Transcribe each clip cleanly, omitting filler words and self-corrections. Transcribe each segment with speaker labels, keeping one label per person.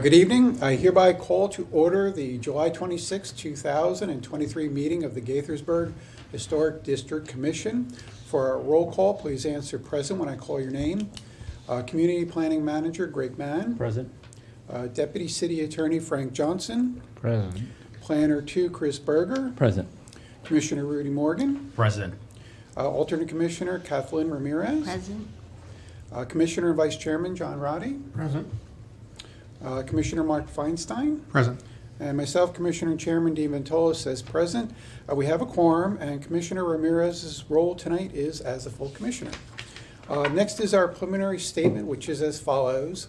Speaker 1: Good evening. I hereby call to order the July 26, 2023 meeting of the Gaithersburg Historic District Commission. For our roll call, please answer present when I call your name. Community Planning Manager Greg Mann.
Speaker 2: Present.
Speaker 1: Deputy City Attorney Frank Johnson.
Speaker 2: Present.
Speaker 1: Planner 2 Chris Berger.
Speaker 2: Present.
Speaker 1: Commissioner Rudy Morgan.
Speaker 3: Present.
Speaker 1: Alternate Commissioner Kathleen Ramirez.
Speaker 4: Present.
Speaker 1: Commissioner and Vice Chairman John Roddy.
Speaker 3: Present.
Speaker 1: Commissioner Mark Feinstein.
Speaker 3: Present.
Speaker 1: And myself, Commissioner and Chairman Dean Ventola, says present. We have a quorum, and Commissioner Ramirez's role tonight is as a full commissioner. Next is our preliminary statement, which is as follows.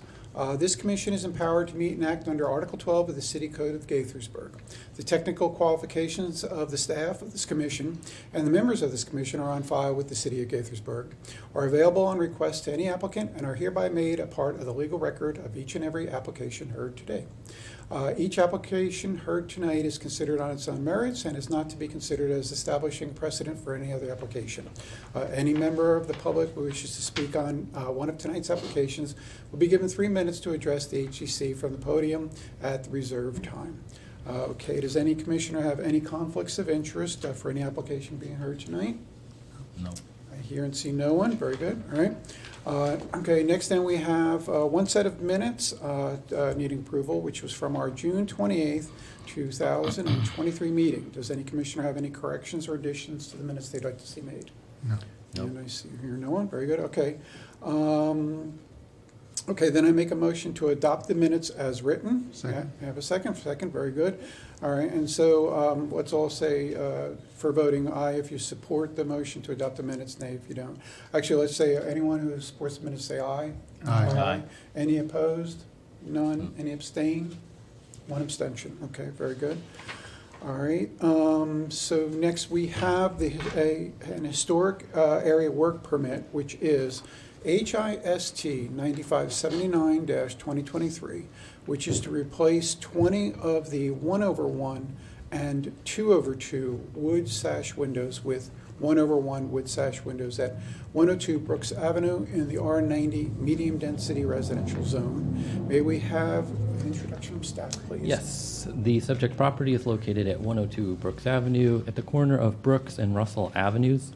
Speaker 1: This commission is empowered to meet and act under Article 12 of the City Code of Gaithersburg. The technical qualifications of the staff of this commission and the members of this commission are on file with the City of Gaithersburg, are available on request to any applicant, and are hereby made a part of the legal record of each and every application heard today. Each application heard tonight is considered on its own merits and is not to be considered as establishing precedent for any other application. Any member of the public who wishes to speak on one of tonight's applications will be given 3 minutes to address the HGC from the podium at the reserved time. Okay, does any commissioner have any conflicts of interest for any application being heard tonight?
Speaker 3: No.
Speaker 1: I hear and see no one. Very good. All right. Okay, next then we have one set of minutes needing approval, which was from our June 28th, 2023 meeting. Does any commissioner have any corrections or additions to the minutes they'd like to see made?
Speaker 3: No.
Speaker 1: And I see here no one. Very good. Okay. Okay, then I make a motion to adopt the minutes as written.
Speaker 3: Second.
Speaker 1: I have a second. Second, very good. All right, and so let's all say for voting aye if you support the motion to adopt the minutes, nay if you don't. Actually, let's say anyone who supports the minutes say aye.
Speaker 3: Aye.
Speaker 1: Aye. Any opposed? None. Any abstain? One abstention. Okay, very good. All right, so next we have an historic area work permit, which is HIST 9579-2023, which is to replace 20 of the 1/1 and 2/2 wood sash windows with 1/1 wood sash windows at 102 Brookes Avenue in the R90 medium density residential zone. May we have an introduction from staff, please?
Speaker 2: Yes, the subject property is located at 102 Brookes Avenue at the corner of Brookes and Russell Avenues.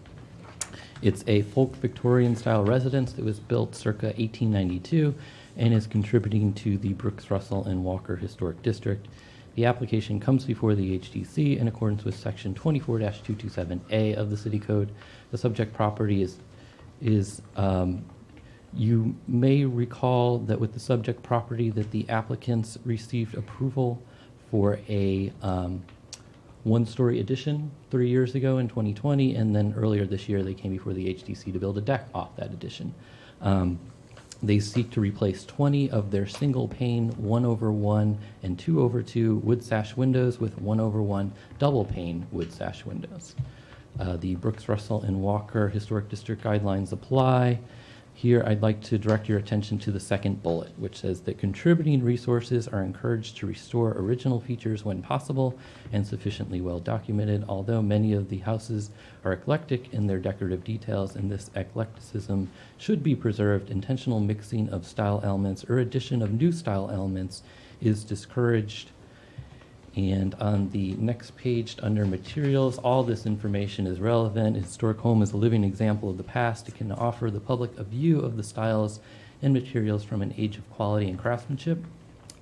Speaker 2: It's a folk Victorian style residence that was built circa 1892 and is contributing to the Brookes, Russell, and Walker Historic District. The application comes before the HDC in accordance with section 24-227A of the City Code. The subject property is you may recall that with the subject property that the applicants received approval for a one-story addition 3 years ago in 2020, and then earlier this year they came before the HDC to build a deck off that addition. They seek to replace 20 of their single-pane 1/1 and 2/2 wood sash windows with 1/1 double-pane wood sash windows. The Brookes, Russell, and Walker Historic District guidelines apply. Here, I'd like to direct your attention to the second bullet, which says that contributing resources are encouraged to restore original features when possible and sufficiently well documented. Although many of the houses are eclectic in their decorative details, and this eclecticism should be preserved, intentional mixing of style elements or addition of new style elements is discouraged. And on the next page, under materials, all this information is relevant. A historic home is a living example of the past. It can offer the public a view of the styles and materials from an age of quality and craftsmanship.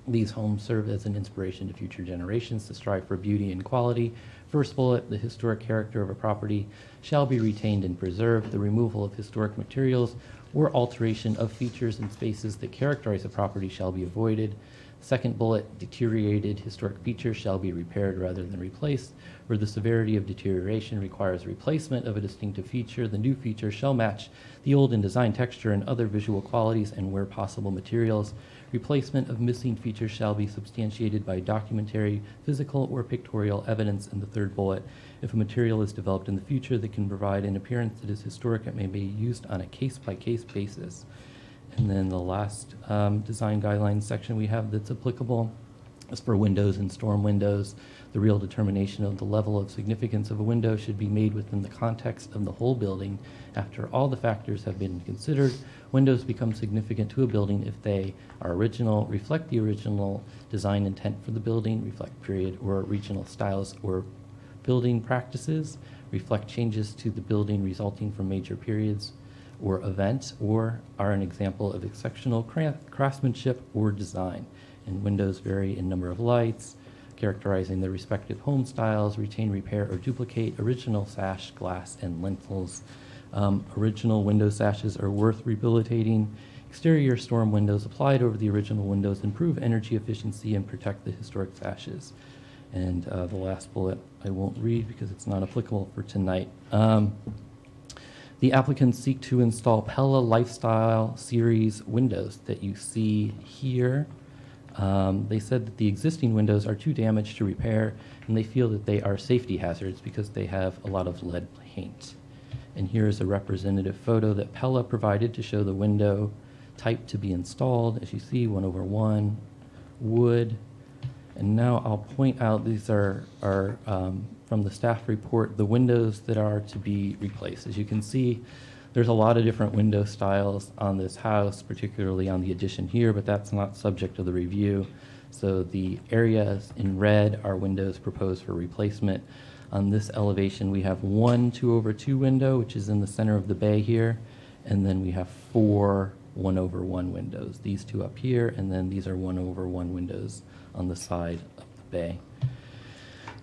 Speaker 2: These homes serve as an inspiration to future generations to strive for beauty and quality. First bullet, the historic character of a property shall be retained and preserved. The removal of historic materials or alteration of features and spaces that characterize a property shall be avoided. Second bullet, deteriorated historic features shall be repaired rather than replaced. Where the severity of deterioration requires replacement of a distinctive feature, the new feature shall match the old in design, texture, and other visual qualities, and where possible, materials. Replacement of missing features shall be substantiated by documentary, physical, or pictorial evidence. In the third bullet, if a material is developed in the future that can provide an appearance that is historic, it may be used on a case-by-case basis. And then the last design guidelines section we have that's applicable As for windows and storm windows, the real determination of the level of significance of a window should be made within the context of the whole building. After all the factors have been considered, windows become significant to a building if they are original, reflect the original design intent for the building, reflect period or regional styles or building practices, reflect changes to the building resulting from major periods or events, or are an example of exceptional craftsmanship or design. And windows vary in number of lights, characterizing their respective home styles, retain, repair, or duplicate original sash, glass, and lintels. Original window sashes are worth rehabilitating. Exterior storm windows applied over the original windows improve energy efficiency and protect the historic sashes. And the last bullet I won't read because it's not applicable for tonight. The applicants seek to install Pella Lifestyle Series windows that you see here. They said that the existing windows are too damaged to repair, and they feel that they are safety hazards because they have a lot of lead paint. And here is a representative photo that Pella provided to show the window type to be installed. As you see, 1/1 wood. And now I'll point out, these are from the staff report, the windows that are to be replaced. As you can see, there's a lot of different window styles on this house, particularly on the addition here, but that's not subject to the review. So the areas in red are windows proposed for replacement. On this elevation, we have one 2/2 window, which is in the center of the bay here, and then we have 4 1/1 windows. These two up here, and then these are 1/1 windows on the side of the bay.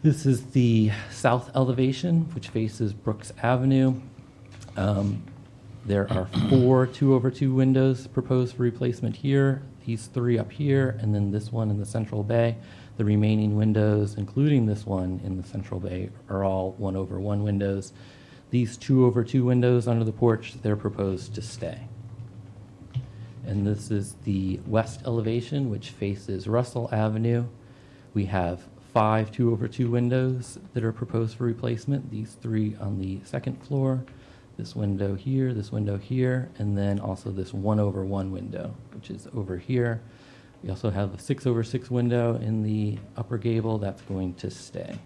Speaker 2: This is the south elevation, which faces Brookes Avenue. There are 4 2/2 windows proposed for replacement here, these 3 up here, and then this one in the central bay. The remaining windows, including this one in the central bay, are all 1/1 windows. These 2/2 windows under the porch, they're proposed to stay. And this is the west elevation, which faces Russell Avenue. We have 5 2/2 windows that are proposed for replacement. These 3 on the second floor, this window here, and then also this 1/1 window, which is over here. We also have a 6/6 window in the upper gable that's going to stay.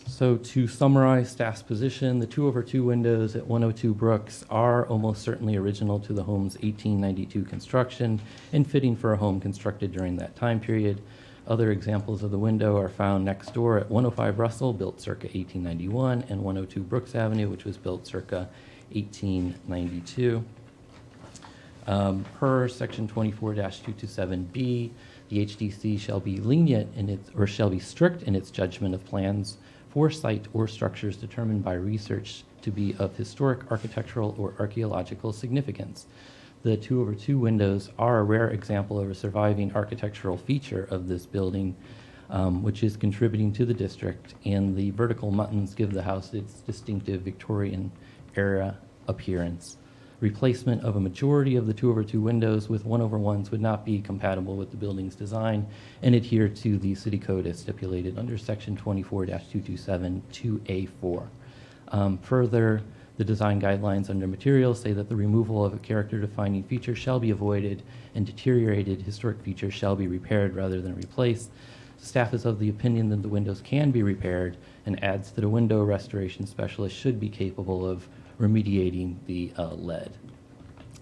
Speaker 2: So to summarize staff's position, the 2/2 windows at 102 Brookes are almost certainly original to the home's 1892 construction and fitting for a home constructed during that time period. Other examples of the window are found next door at 105 Russell, built circa 1891, and 102 Brookes Avenue, which was built circa 1892. Per section 24-227B, the HDC shall be lenient in its, or shall be strict in its judgment of plans for site or structures determined by research to be of historic, architectural, or archaeological significance. The 2/2 windows are a rare example of a surviving architectural feature of this building, which is contributing to the district, and the vertical muttons give the house its distinctive Victorian era appearance. Replacement of a majority of the 2/2 windows with 1/1s would not be compatible with the building's design and adhere to the city code as stipulated under section 24-227 2A4. Further, the design guidelines under materials say that the removal of a character-defining feature shall be avoided and deteriorated historic features shall be repaired rather than replaced. Staff is of the opinion that the windows can be repaired and adds that a window restoration specialist should be capable of remediating the lead.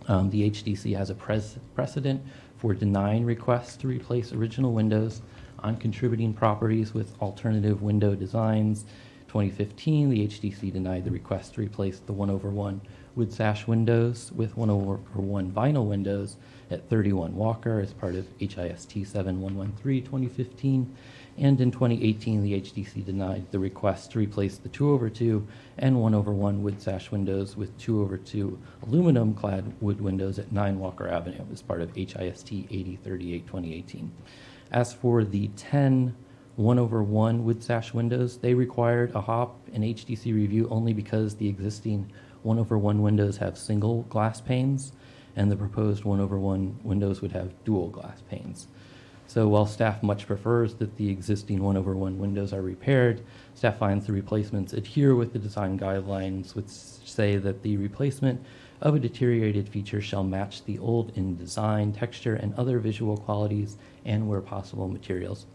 Speaker 2: The HDC has a precedent for denying requests to replace original windows on contributing properties with alternative window designs. 2015, the HDC denied the request to replace the 1/1 wood sash windows with 1/1 vinyl windows at 31 Walker as part of HIST 7113 2015. And in 2018, the HDC denied the request to replace the 2/2 and 1/1 wood sash windows with 2/2 aluminum-clad wood windows at 9 Walker Avenue as part of HIST 8038 2018. As for the 10 1/1 wood sash windows, they required a HOP and HDC review only because the existing 1/1 windows have single glass panes, and the proposed 1/1 windows would have dual glass panes. So while staff much prefers that the existing 1/1 windows are repaired, staff finds the replacements adhere with the design guidelines, which say that the replacement of a deteriorated feature shall match the old in design, texture, and other visual qualities, and where possible, materials.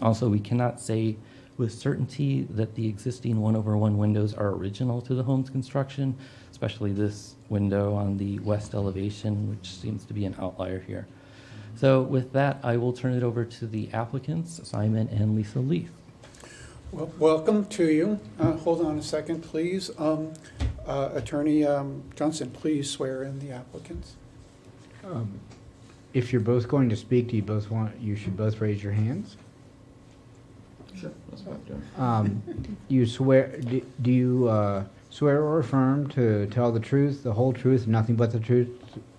Speaker 2: Also, we cannot say with certainty that the existing 1/1 windows are original to the home's construction, especially this window on the west elevation, which seems to be an outlier here. So with that, I will turn it over to the applicants, Simon and Lisa Leith.
Speaker 1: Well, welcome to you. Hold on a second, please. Attorney Johnson, please swear in the applicants.
Speaker 3: If you're both going to speak, you should both raise your hands.
Speaker 4: Sure, that's what I'm doing.
Speaker 3: You swear, do you swear or affirm to tell the truth, the whole truth, and nothing but the truth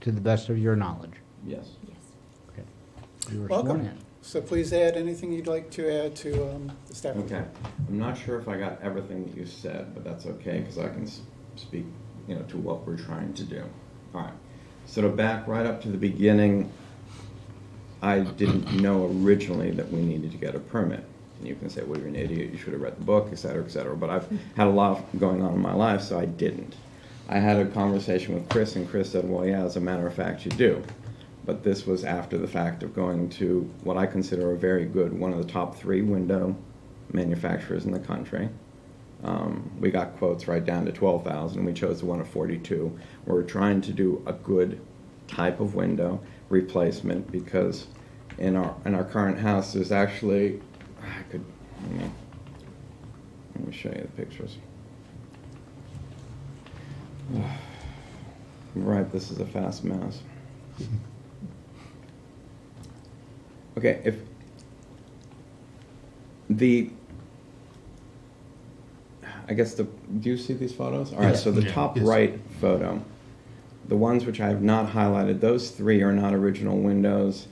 Speaker 3: to the best of your knowledge?
Speaker 4: Yes.
Speaker 3: Okay. You are
Speaker 1: Welcome.
Speaker 3: sworn in.
Speaker 1: So please add anything you'd like to add to the staff.
Speaker 4: Okay. I'm not sure if I got everything that you said, but that's okay because I can speak, to what we're trying to do. All right. So to back right up to the beginning, I didn't know originally that we needed to get a permit. And you can say, well, you're an idiot, you should have read the book, et cetera, et cetera. But I've had a lot going on in my life, so I didn't. I had a conversation with Chris, and Chris said, well, yeah, as a matter of fact, you do. But this was after the fact of going to what I consider a very good, one of the top 3 window manufacturers in the country. We got quotes right down to $12,000, and we chose the one at $42,000. We're trying to do a good type of window replacement because in our current house, there's actually, let me show you the pictures. Right, this is a fast mouse. Okay, do you see these photos? All right, so the top right photo, the ones which I have not highlighted, those 3 are not original windows.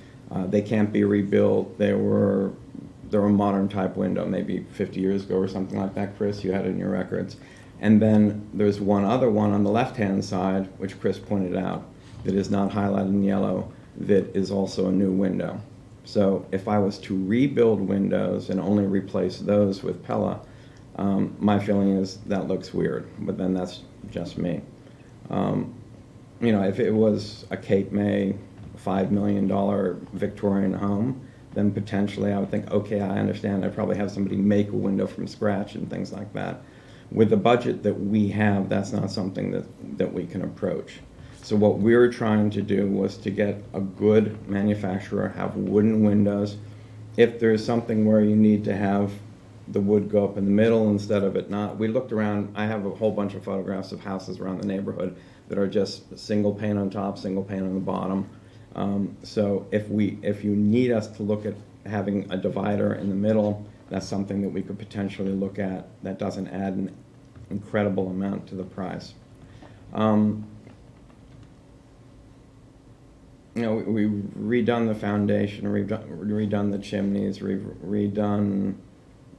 Speaker 4: They can't be rebuilt. They're a modern type window, maybe 50 years ago or something like that, Chris, you had it in your records. And then there's one other one on the left-hand side, which Chris pointed out, that is not highlighted in yellow, that is also a new window. So if I was to rebuild windows and only replace those with Pella, my feeling is that looks weird, but then that's just me. If it was a Cape May $5 million Victorian home, then potentially I would think, okay, I understand. I'd probably have somebody make a window from scratch and things like that. With the budget that we have, that's not something that we can approach. So what we were trying to do was to get a good manufacturer, have wooden windows. If there's something where you need to have the wood go up in the middle instead of it not, we looked around. I have a whole bunch of photographs of houses around the neighborhood that are just single pane on top, single pane on the bottom. So if you need us to look at having a divider in the middle, that's something that we could potentially look at. That doesn't add an incredible amount to the price. We've redone the foundation, redone the chimneys, redone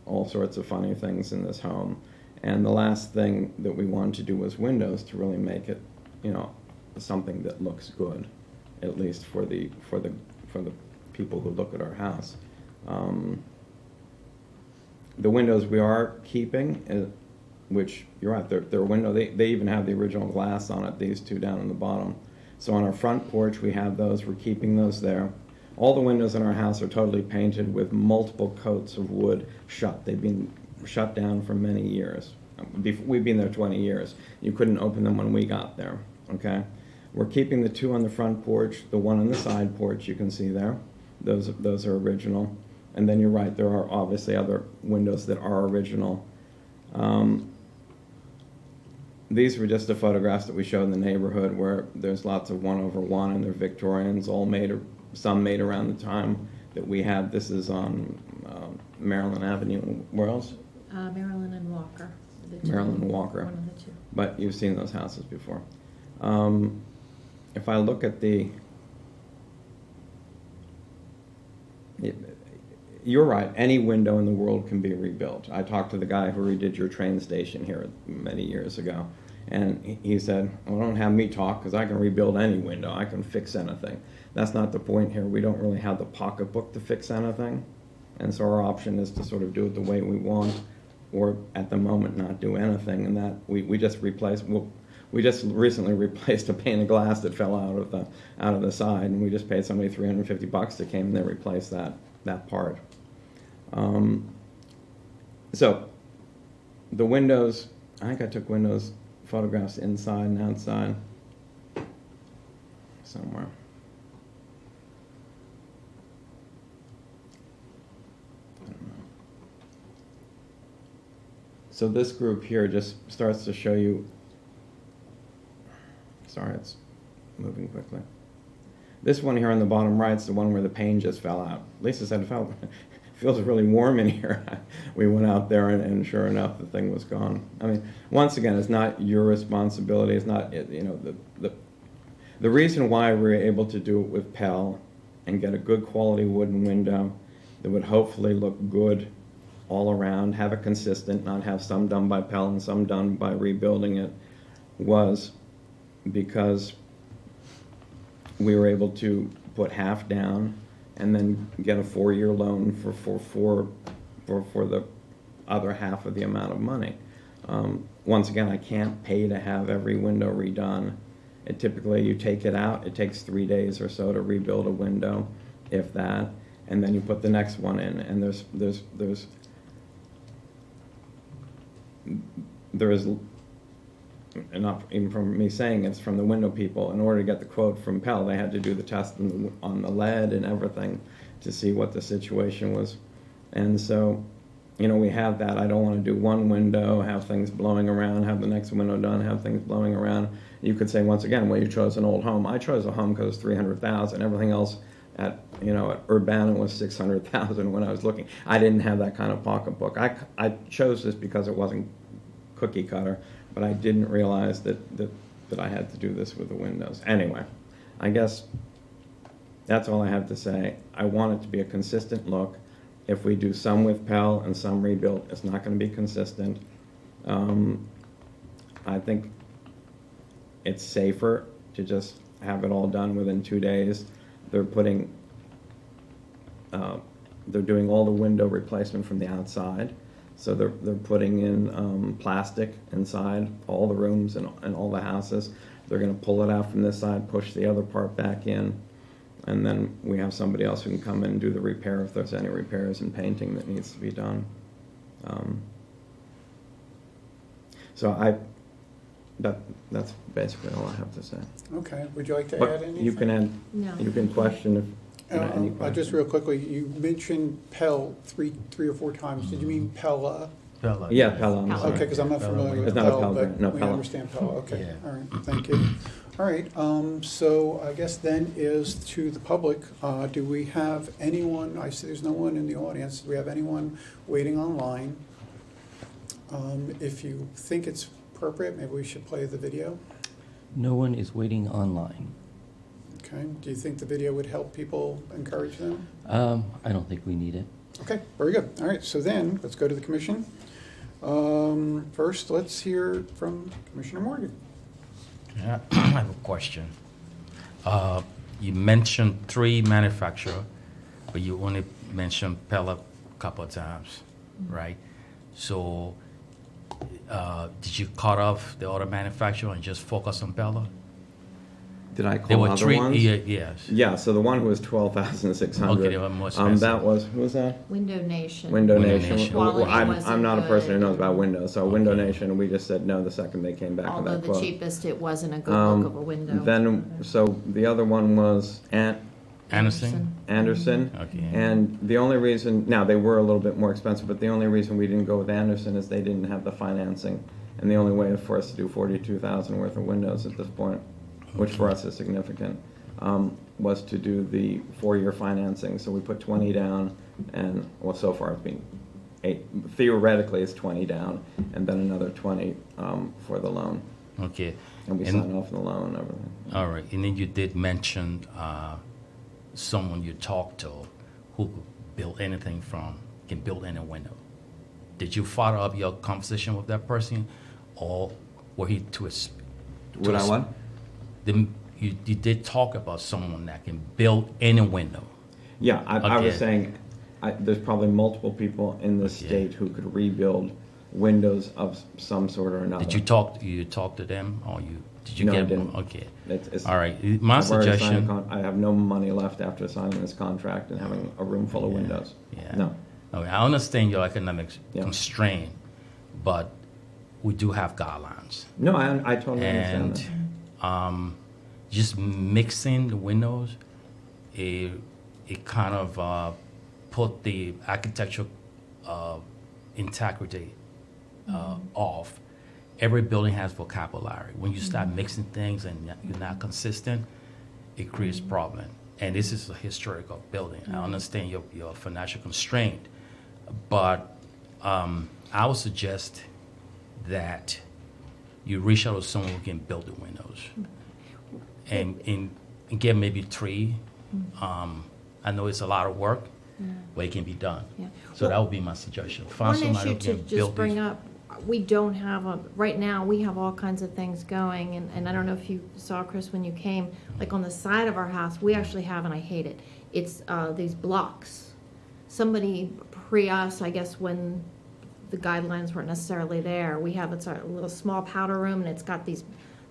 Speaker 4: all sorts of funny things in this home. And the last thing that we wanted to do was windows to really make it, something that looks good, at least for the people who look at our house. The windows we are keeping, which you're right, they're window. They even have the original glass on it. These 2 down on the bottom. So on our front porch, we have those. We're keeping those there. All the windows in our house are totally painted with multiple coats of wood shut. They've been shut down for many years. We've been there 20 years. You couldn't open them when we got there, okay? We're keeping the 2 on the front porch, the 1 on the side porch you can see there. Those are original. And then you're right, there are obviously other windows that are original. These were just the photographs that we showed in the neighborhood where there's lots of 1/1 and they're Victorians, some made around the time that we had. This is on Maryland Avenue. Where else?
Speaker 5: Maryland and Walker.
Speaker 4: Maryland and Walker.
Speaker 5: One of the 2.
Speaker 4: But you've seen those houses before. If I look at you're right, any window in the world can be rebuilt. I talked to the guy who redid your train station here many years ago, and he said, well, don't have me talk because I can rebuild any window. I can fix anything. That's not the point here. We don't really have the pocketbook to fix anything, and so our option is to sort of do it the way we want, or at the moment not do anything, and that we just replace. we just recently replaced a pane of glass that fell out of the side, and we just paid somebody $350 to came and they replaced that part. So the windows, I think I took windows photographs inside and outside somewhere. I don't know. So this group here just starts to show you, sorry, it's moving quickly. This one here on the bottom right is the one where the pane just fell out. Lisa said it feels really warm in here. We went out there and sure enough, the thing was gone. I mean, once again, it's not your responsibility. It's not, you know, the reason why we were able to do it with Pell and get a good quality wooden window that would hopefully look good all around, have it consistent, not have some done by Pell and some done by rebuilding it, was because we were able to put half down and then get a 4-year loan for the other half of the amount of money. Once again, I can't pay to have every window redone. Typically, you take it out, it takes 3 days or so to rebuild a window, if that, and then you put the next one in. And there is, and not even from me saying it's from the window people, in order to get the quote from Pell, they had to do the test on the lead and everything to see what the situation was. And so, you know, we have that. I don't want to do one window, have things blowing around, have the next window done, have things blowing around. You could say, once again, well, you chose an old home. I chose a home because it's $300,000. Everything else at Urbana was $600,000 when I was looking. I didn't have that kind of pocketbook. I chose this because it wasn't cookie cutter, but I didn't realize that I had to do this with the windows. Anyway, I guess that's all I have to say. I want it to be a consistent look. If we do some with Pell and some rebuilt, it's not going to be consistent. I think it's safer to just have it all done within 2 days. They're doing all the window replacement from the outside. So they're putting in plastic inside all the rooms and all the houses. They're going to pull it out from this side, push the other part back in, and then we have somebody else who can come in and do the repair if there's any repairs and painting that needs to be done. That's basically all I have to say.
Speaker 1: Okay, would you like to
Speaker 4: But
Speaker 1: add anything?
Speaker 4: you can add,
Speaker 5: No.
Speaker 4: you can question if any
Speaker 1: Just
Speaker 4: questions.
Speaker 1: real quickly, you mentioned Pell three or four times. Did you mean Pella?
Speaker 4: Yeah, Pella, I'm
Speaker 5: Pella.
Speaker 4: sorry.
Speaker 1: Okay, because I'm not familiar with
Speaker 4: It's not a
Speaker 1: Pell,
Speaker 4: Pell
Speaker 1: but
Speaker 4: grant, no,
Speaker 1: we
Speaker 4: Pella.
Speaker 1: understand Pell. Okay,
Speaker 6: Yeah.
Speaker 1: all right, thank you. All right, so I guess then is to the public. Do we have anyone, I see there's no one in the audience. Do we have anyone waiting online? If you think it's appropriate, maybe we should play the video.
Speaker 2: No one is waiting online.
Speaker 1: Okay, do you think the video would help people, encourage them?
Speaker 2: I don't think we need it.
Speaker 1: Okay, very good. All right, so then, let's go to the commission. First, let's hear from Commissioner Morgan.
Speaker 6: Yeah, I have a question. You mentioned 3 manufacturers, but you only mentioned Pella a couple of times, right? So, did you cut off the other manufacturer and just focus on Pella?
Speaker 4: Did I
Speaker 6: There
Speaker 4: call
Speaker 6: were
Speaker 4: other
Speaker 6: 3.
Speaker 4: ones?
Speaker 6: Yes.
Speaker 4: Yeah, so the one who was 12,600.
Speaker 6: Okay, they were more expensive.
Speaker 4: That was, who was that?
Speaker 5: Window Nation.
Speaker 4: Window
Speaker 6: Window
Speaker 4: Nation.
Speaker 6: Nation.
Speaker 5: Quality
Speaker 4: I'm
Speaker 5: wasn't
Speaker 4: not a person who
Speaker 5: good.
Speaker 4: knows about windows, so Window Nation, we just said no the second they came back with
Speaker 5: Although
Speaker 4: that
Speaker 5: the
Speaker 4: quote.
Speaker 5: cheapest, it wasn't a good look of a window.
Speaker 4: Then, so the other one was
Speaker 6: Anderson?
Speaker 4: Anderson.
Speaker 6: Okay.
Speaker 4: And the only reason, now they were a little bit more expensive, but the only reason we didn't go with Anderson is they didn't have the financing. And the only way for us to do 42,000 worth of windows at this point, which for us is significant, was to do the 4-year financing. So we put 20 down, and well, so far it's been 8. Theoretically, it's 20 down, and then another 20 for the loan.
Speaker 6: Okay.
Speaker 4: And we sign off on the loan and everything.
Speaker 6: All right, and then you did mention someone you talked to who could build anything can build any window. Did you follow up your conversation with that person, or were he
Speaker 4: Would I what?
Speaker 6: You did talk about someone that can build any window.
Speaker 4: Yeah, I was
Speaker 6: Okay.
Speaker 4: saying, there's probably multiple people in this
Speaker 6: Okay.
Speaker 4: state who could rebuild windows of some sort or another.
Speaker 6: Did you talk to them, or did you
Speaker 4: No, I
Speaker 6: get them?
Speaker 4: didn't.
Speaker 6: Okay.
Speaker 4: It's-
Speaker 6: All right. My
Speaker 4: I've already signed a
Speaker 6: suggestion.
Speaker 4: I have no money left after signing this contract and having a room full of windows.
Speaker 6: Yeah.
Speaker 4: No.
Speaker 6: Okay, I understand your economic
Speaker 4: Yeah.
Speaker 6: constraint, but we do have guidelines.
Speaker 4: No, I totally understand
Speaker 6: And
Speaker 4: that.
Speaker 6: just mixing the windows, it kind of put the architectural integrity off. Every building has vocabulary. When you start mixing things and you're not consistent, it creates problem. And this is a historical building. I understand your financial constraint, but I would suggest that you reach out to someone who can build the windows and get maybe 3. I know it's a lot of work, but it can be done.
Speaker 5: Yeah.
Speaker 6: So that would be my suggestion. Find
Speaker 5: One
Speaker 6: somebody
Speaker 5: issue
Speaker 6: who
Speaker 5: to
Speaker 6: can
Speaker 5: just
Speaker 6: build
Speaker 5: bring
Speaker 6: these.
Speaker 5: up, we don't have right now, we have all kinds of things going, and I don't know if you saw, Chris, when you came, like on the side of our house, we actually have, and I hate it, it's these blocks. Somebody us, I guess, when the guidelines weren't necessarily there, it's a little small powder room, and it's got the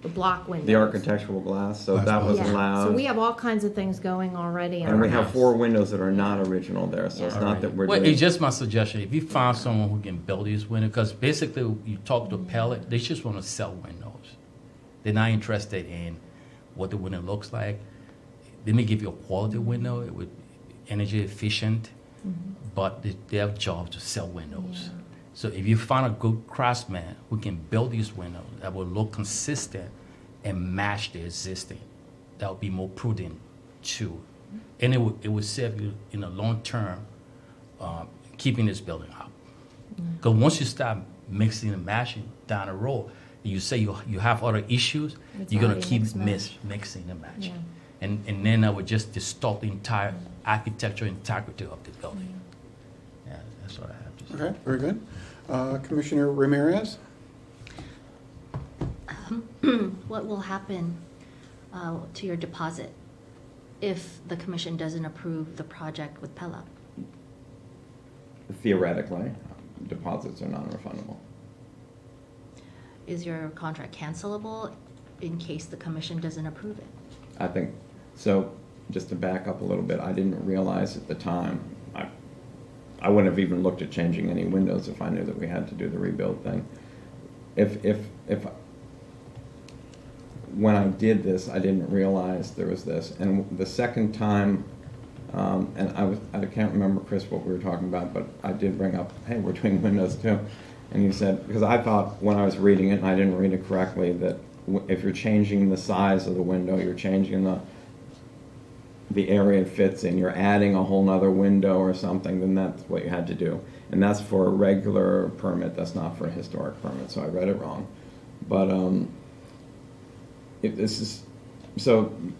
Speaker 5: block windows.
Speaker 4: The architectural glass, so that was
Speaker 5: Yeah,
Speaker 4: allowed.
Speaker 5: so we have all kinds of things going already in
Speaker 4: And
Speaker 5: our
Speaker 4: we have
Speaker 5: house.
Speaker 4: 4 windows that are not original there, so it's
Speaker 5: Yeah.
Speaker 4: not that we're
Speaker 6: Well,
Speaker 4: doing.
Speaker 6: it's just my suggestion. If you find someone who can build these windows, because basically you talk to Pellet, they just want to sell windows. They're not interested in what the window looks like. They may give you a quality window, it would energy efficient, but they have jobs to sell windows. So if you find a good craftsman who can build these windows that will look consistent and match the existing, that would be more prudent too. And it would save you in the long term, keeping this building up. Because once you start mixing and matching down the road, you say you have other issues,
Speaker 5: It's
Speaker 6: you're gonna
Speaker 5: already
Speaker 6: keep
Speaker 5: mix-match.
Speaker 6: mixing and matching.
Speaker 5: Yeah.
Speaker 6: And then that would just distort the entire architectural integrity of the building. Yeah, that's what I have to say.
Speaker 1: Okay, very good. Commissioner Ramirez?
Speaker 7: What will happen to your deposit if the commission doesn't approve the project with Pella?
Speaker 4: Theoretically, deposits are non-refundable.
Speaker 7: Is your contract cancelable in case the commission doesn't approve it?
Speaker 4: I think, so, just to back up a little bit, I didn't realize at the time, I wouldn't have even looked at changing any windows if I knew that we had to do the rebuild thing. When I did this, I didn't realize there was this. And the second time, and I can't remember, Chris, what we were talking about, but I did bring up, hey, we're doing windows too. And you said, because I thought when I was reading it, and I didn't read it correctly, that if you're changing the size of the window, you're changing the area it fits in, you're adding a whole nother window or something, then that's what you had to do. And that's for a regular permit, that's not for a historic permit, so I read it wrong. But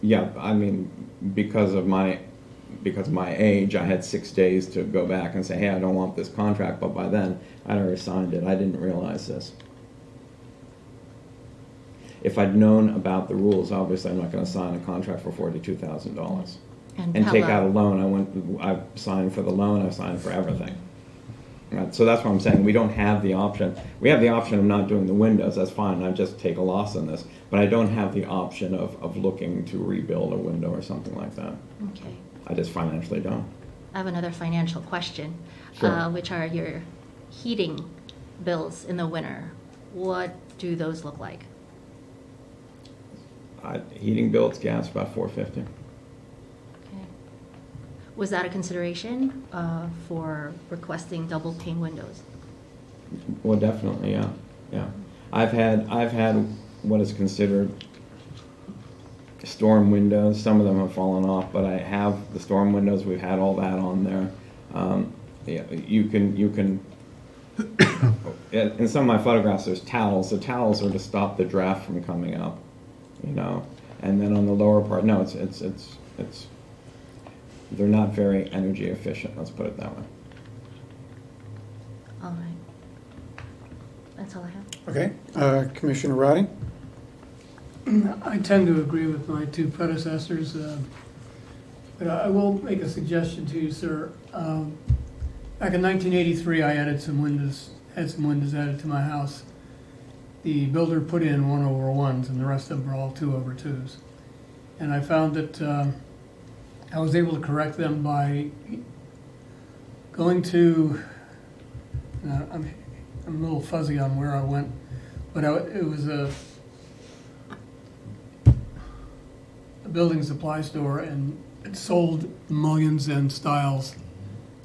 Speaker 4: yeah, I mean, because of my age, I had 6 days to go back and say, hey, I don't want this contract, but by then, I'd already signed it. I didn't realize this. If I'd known about the rules, obviously I'm not gonna sign a contract for $42,000. And take out a loan. I signed for the loan, I signed for everything. Right, so that's what I'm saying, we don't have the option. We have the option of not doing the windows, that's fine, I just take a loss on this. But I don't have the option of looking to rebuild a window or something like that.
Speaker 7: Okay.
Speaker 4: I just financially don't.
Speaker 7: I have another financial question,
Speaker 4: Sure.
Speaker 7: which are your heating bills in the winter. What do those look like?
Speaker 4: Heating bill, it's gas, about $4.50.
Speaker 7: Okay. Was that a consideration for requesting double pane windows?
Speaker 4: Well, definitely, yeah, yeah. I've had what is considered storm windows. Some of them have fallen off, but I have the storm windows. We've had all that on there. Yeah, you can. In some of my photographs, there's towels. The towels are to stop the draft from coming up, you know. And then on the lower part, no, it's they're not very energy efficient. Let's put it that way.
Speaker 7: All right. That's all I have.
Speaker 1: Okay, Commissioner Roddy?
Speaker 8: I tend to agree with my two predecessors, but I will make a suggestion to you, sir. Back in 1983, I added some windows had some windows added to my house. The builder put in 1/1s and the rest of them are all 2/2s. And I found that I was able to correct them by going to, I'm a little fuzzy on where I went, but it was a building supply store, and it sold mullions and styles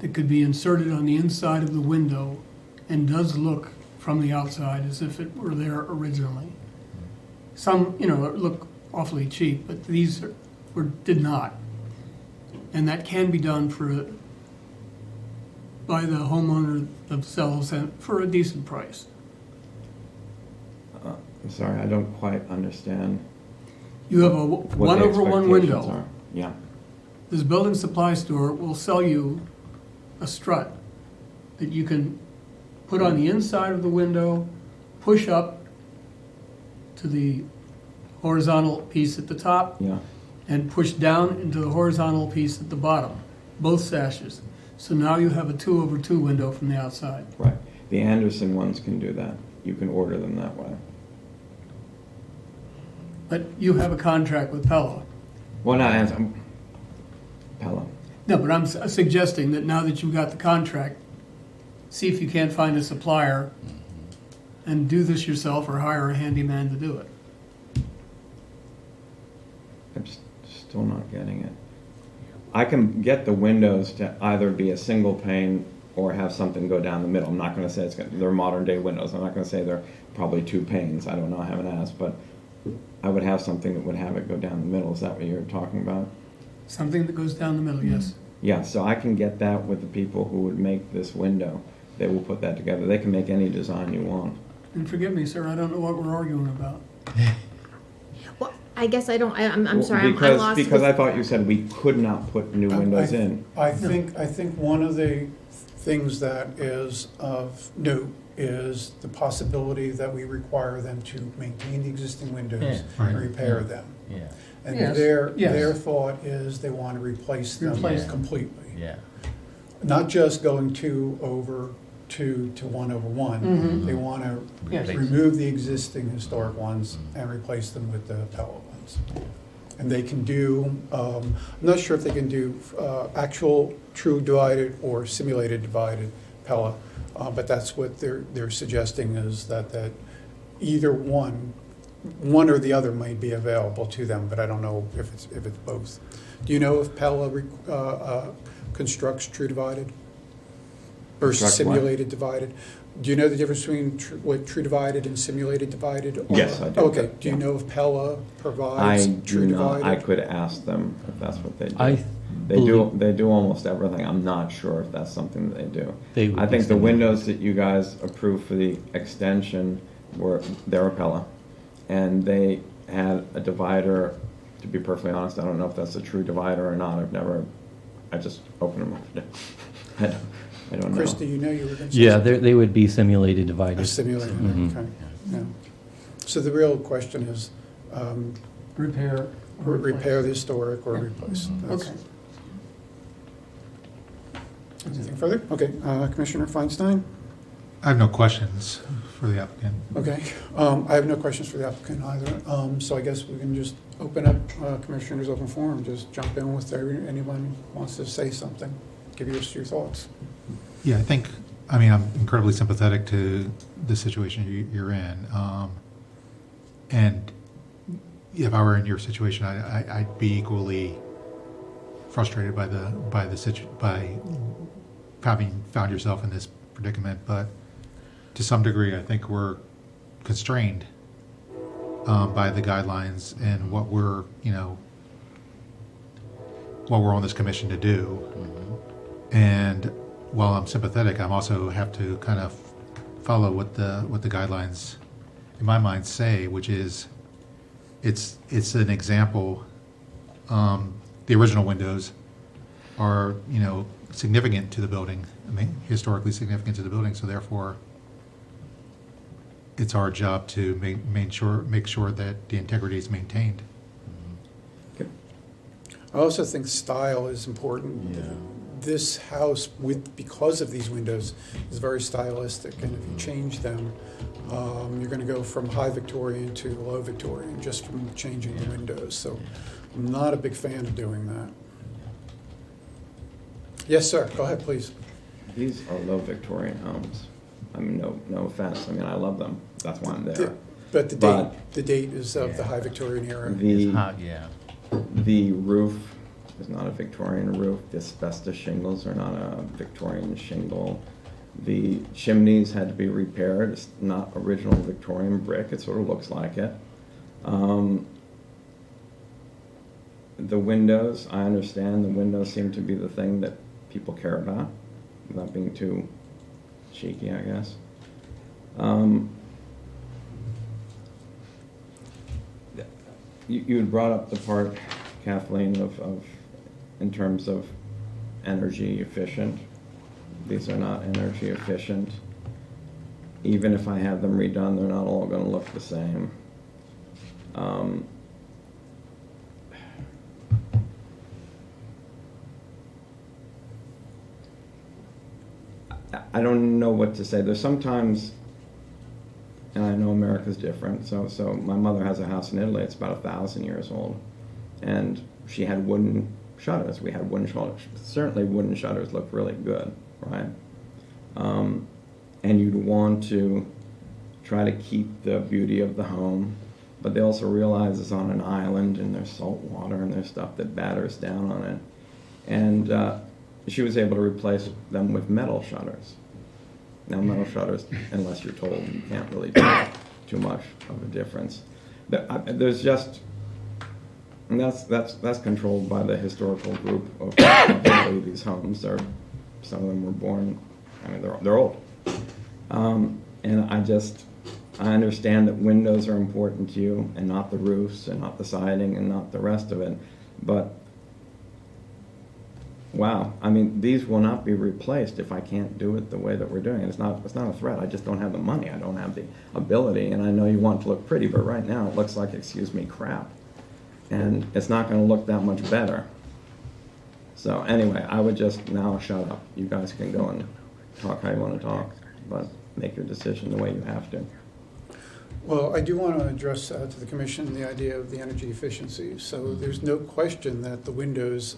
Speaker 8: that could be inserted on the inside of the window and does look from the outside as if it were there originally. Some, look awfully cheap, but these did not. And that can be done by the homeowner themselves and for a decent price.
Speaker 4: I'm sorry, I don't quite understand
Speaker 8: You have a
Speaker 4: what the
Speaker 8: 1/1
Speaker 4: expectations
Speaker 8: window.
Speaker 4: are. Yeah,
Speaker 8: This building supply store will sell you a strut that you can put on the inside of the window, push up to the horizontal piece at the top,
Speaker 4: yeah.
Speaker 8: and push down into the horizontal piece at the bottom, both sashes. So now you have a 2/2 window from the outside.
Speaker 4: Right. The Anderson ones can do that. You can order them that way.
Speaker 8: But you have a contract with Pella.
Speaker 4: Well, not Anderson. Pella.
Speaker 8: No, but I'm suggesting that now that you've got the contract, see if you can't find a supplier and do this yourself or hire a handyman to do it.
Speaker 4: I'm still not getting it. I can get the windows to either be a single pane or have something go down the middle. I'm not going to say they're modern day windows. I'm not going to say they're probably 2 panes. I don't know. I haven't asked, but I would have something that would have it go down the middle. Is that what you're talking about?
Speaker 8: Something that goes down the middle, yes.
Speaker 4: Yeah. So I can get that with the people who would make this window. They will put that together. They can make any design you want.
Speaker 8: And forgive me, sir, I don't know what we're arguing about.
Speaker 5: Well, I guess I'm
Speaker 4: Well,
Speaker 5: sorry, I'm
Speaker 4: Because,
Speaker 5: lost.
Speaker 4: because I thought you said we could not put new windows in.
Speaker 1: I think one of the things that is of note is the possibility that we require them to maintain the existing windows
Speaker 6: Yeah.
Speaker 1: and repair them.
Speaker 6: Yeah,
Speaker 1: And
Speaker 8: Yes,
Speaker 1: their
Speaker 8: yes.
Speaker 1: thought is they want to replace them
Speaker 8: Replace
Speaker 6: them.
Speaker 1: completely.
Speaker 6: yeah.
Speaker 1: Not just going 2/2 to 1/1.
Speaker 8: Mhm.
Speaker 1: They want to
Speaker 8: Yes.
Speaker 1: remove the existing historic ones and replace them with the Pella ones. And they can do, I'm not sure if they can do actual true divided or simulated divided Pella, but that's what they're suggesting is that either one or the other may be available to them, but I don't know if it's both. Do you know if Pella constructs true divided versus
Speaker 4: Construct what?
Speaker 1: simulated divided? Do you know the difference between what true divided and simulated divided? Or-
Speaker 4: Yes, I do.
Speaker 1: Okay, do you know if Pella provides
Speaker 4: I
Speaker 1: true
Speaker 4: do not.
Speaker 1: divided?
Speaker 4: I could ask them if that's what they do.
Speaker 2: I
Speaker 4: They do almost everything. I'm not sure if that's something that they do.
Speaker 2: They would
Speaker 4: I
Speaker 2: be
Speaker 4: think the
Speaker 2: similar.
Speaker 4: windows that you guys approved for the extension they're Pella, and they had a divider. To be perfectly honest, I don't know if that's a true divider or not. I just opened them up. I don't know.
Speaker 1: Chris, do you know you were going to say?
Speaker 2: Yeah,
Speaker 1: something?
Speaker 2: they would be simulated dividers.
Speaker 1: Simulated,
Speaker 2: Mhm.
Speaker 1: okay, yeah. So the real question is,
Speaker 8: Repair. or
Speaker 1: repair the
Speaker 8: replace.
Speaker 1: historic or replace. That's-
Speaker 8: Okay.
Speaker 1: Anything further? Okay, Commissioner Feinstein?
Speaker 9: I have no questions for the applicant.
Speaker 1: Okay, I have no questions for the applicant either, so I guess we can just open up Commissioner's open forum, just jump in with anyone who wants to say something, give us your thoughts.
Speaker 9: Yeah, I'm incredibly sympathetic to the situation you're in. And if I were in your situation, I'd be equally frustrated by by having found yourself in this predicament. But to some degree, I think we're constrained by the guidelines and what we're on this commission to do. And while I'm sympathetic, I also have to kind of follow what the guidelines in my mind say, which is it's an example. The original windows are significant to the building, historically significant to the building. So therefore, it's our job to make sure that the integrity is maintained.
Speaker 1: I also think style is important. this house, because of these windows, is very stylistic, and if you change them, you're going to go from high Victorian to low Victorian just from changing the windows. So I'm not a big fan of doing that. Yes, sir. Go ahead, please.
Speaker 4: These are low Victorian homes. I mean, no offense. I mean, I love them. That's why I'm there.
Speaker 1: But the
Speaker 4: But-
Speaker 1: date is of the high Victorian era.
Speaker 4: The,
Speaker 6: Yeah.
Speaker 4: the roof is not a Victorian roof. The asbestos shingles are not a Victorian shingle. The chimneys had to be repaired. It's not original Victorian brick. It sort of looks like it. The windows, I understand the windows seem to be the thing that people care about, without being too cheeky, I guess. You had brought up the part, Kathleen, of in terms of energy efficient. These are not energy efficient. Even if I have them redone, they're not all going to look the same. I don't know what to say. There's sometimes, and I know America's different, so my mother has a house in Italy, it's about 1,000 years old, and she had wooden shutters. We had wooden shutters. Certainly wooden shutters look really good, right? And you'd want to try to keep the beauty of the home, but they also realize it's on an island and there's salt water and there's stuff that batters down on it. And she was able to replace them with metal shutters. Now, metal shutters, unless you're told, you can't really tell too much of a difference. There's just, and that's controlled by the historical group of these homes. Some of them were born, I mean, they're old. And I understand that windows are important to you, and not the roofs, and not the siding, and not the rest of it. But wow, I mean, these will not be replaced if I can't do it the way that we're doing it. It's not a threat. I just don't have the money. I don't have the ability. And I know you want it to look pretty, but right now it looks like, excuse me, crap. And it's not going to look that much better. So anyway, I would just now shut up. You guys can go and talk how you want to talk, but make your decision the way you have to.
Speaker 1: Well, I do want to address to the commission the idea of the energy efficiency. So there's no question that the windows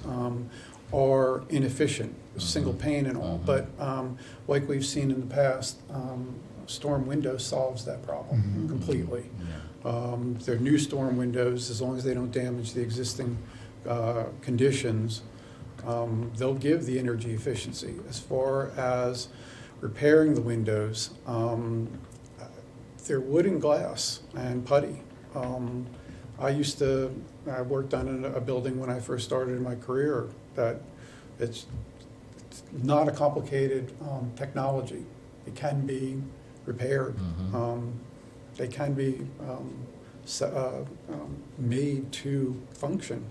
Speaker 1: are inefficient, single pane and all, but like we've seen in the past, storm window solves that problem completely. They're new storm windows, as long as they don't damage the existing conditions, they'll give the energy efficiency. As far as repairing the windows, they're wood and glass and putty. I worked on a building when I first started in my career that it's not a complicated technology. It can be repaired. They can be made to function.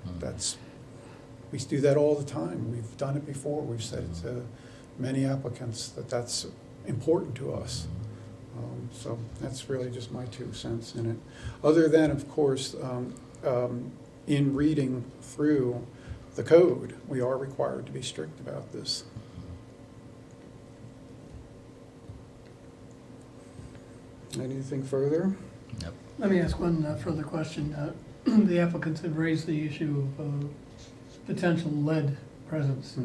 Speaker 1: We do that all the time. We've done it before. We've said it to many applicants that that's important to us. So that's really just my 2 cents in it. Other than, of course, in reading through the code, we are required to be strict about this. Anything further?
Speaker 6: Yep.
Speaker 8: Let me ask one further question. The applicants had raised the issue of potential lead presence.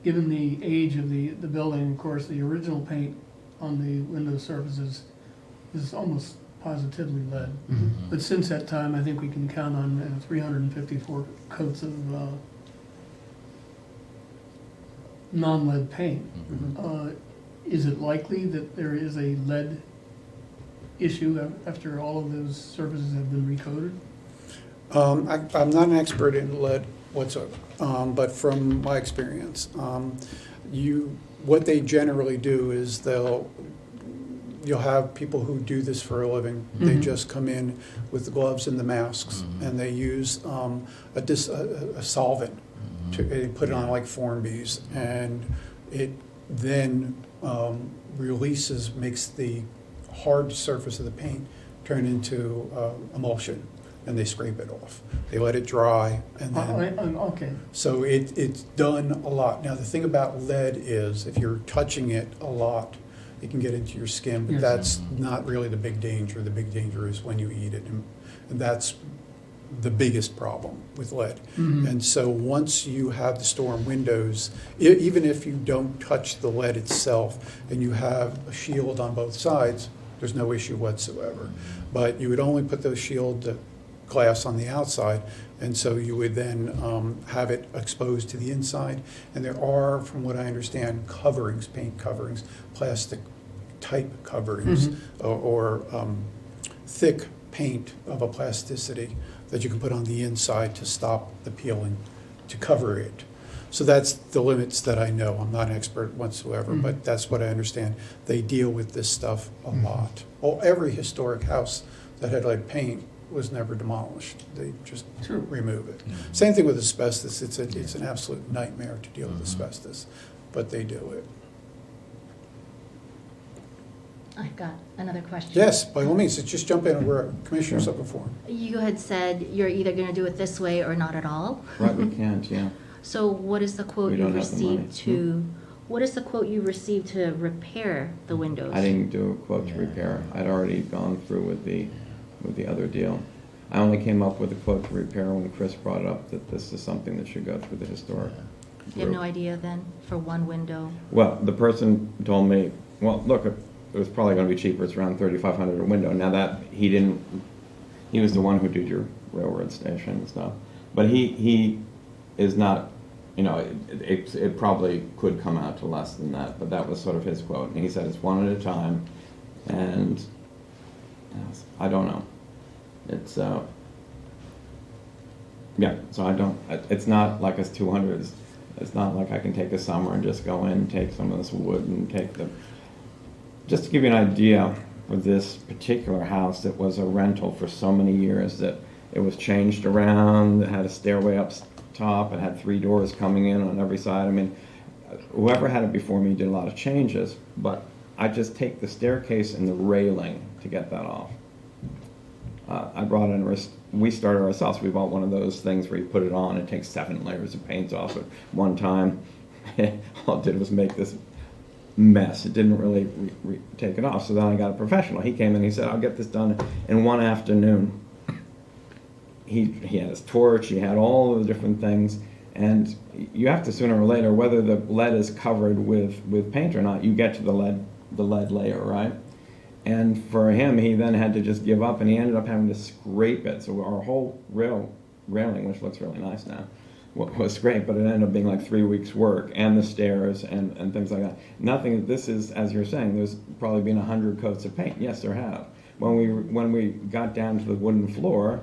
Speaker 8: Given the age of the building, of course, the original paint on the window surfaces is almost positively lead. But since that time, I think we can count on 354 coats of non-lead paint. Is it likely that there is a lead issue after all of those surfaces have been recoated?
Speaker 1: I'm not an expert in lead whatsoever, but from my experience, what they generally do is you'll have people who do this for a living. They just come in with the gloves and the masks, and they use a solvent to put it on like Formbees, and it then makes the hard surface of the paint turn into emulsion, and they scrape it off. They let it dry, and then,
Speaker 8: Okay,
Speaker 1: so it's done a lot. Now, the thing about lead is, if you're touching it a lot, it can get into your skin, but
Speaker 8: Yes.
Speaker 1: that's not really the big danger. The big danger is when you eat it, and that's the biggest problem with lead. And so once you have the storm windows, even if you don't touch the lead itself and you have a shield on both sides, there's no issue whatsoever. But you would only put the shield glass on the outside, and so you would then have it exposed to the inside. And there are, from what I understand, coverings, paint coverings, plastic type coverings, or thick paint of a plasticity that you can put on the inside to stop the peeling, to cover it. So that's the limits that I know. I'm not an expert whatsoever, but that's what I understand. They deal with this stuff a lot. Well, every historic house that had lead paint was never demolished. They just
Speaker 8: True.
Speaker 1: remove it. Same thing with asbestos. It's an absolute nightmare to deal with asbestos, but they do it.
Speaker 7: I've got another question.
Speaker 1: Yes, by all means, just jump in and we're Commissioner's looking for.
Speaker 7: You had said you're either going to do it this way or not at all.
Speaker 4: Right, we can't, yeah.
Speaker 7: So what is the quote
Speaker 4: We
Speaker 7: you
Speaker 4: don't have the money.
Speaker 7: received to, what is the quote you received to repair the windows?
Speaker 4: I didn't do a quote to repair. I'd already gone through with the other deal. I only came up with a quote to repair when Chris brought up that this is something that should go through the historic
Speaker 7: You have no
Speaker 4: group.
Speaker 7: idea then for one window?
Speaker 4: Well, the person told me, well, look, it was probably gonna be cheaper. It's around $3,500 a window. Now that, he was the one who did your railroad station and stuff. But he is not, you know, it probably could come out to less than that, but that was sort of his quote. And he said it's one at a time, and I don't know. It's, yeah, so I don't, it's not like it's 200. It's not like I can take a summer and just go in, take some of this wood and take the, just to give you an idea, for this particular house, it was a rental for so many years that it was changed around, it had a stairway up top, it had 3 doors coming in on every side. I mean, whoever had it before me did a lot of changes, but I just take the staircase and the railing to get that off. I brought in, we started ourselves, we bought one of those things where you put it on, it takes 7 layers of paint off at one time. All it did was make this mess. It didn't really take it off. So then I got a professional. He came in and he said, I'll get this done in one afternoon. He had his torch, he had all of the different things, and you have to sooner or later, whether the lead is covered with paint or not, you get to the lead layer, right? And for him, he then had to just give up, and he ended up having to scrape it. So our whole railing, which looks really nice now, was great, but it ended up being like 3 weeks' work, and the stairs and things like that. Nothing. This is, as you're saying, there's probably been 100 coats of paint. Yes, there have. When we got down to the wooden floor,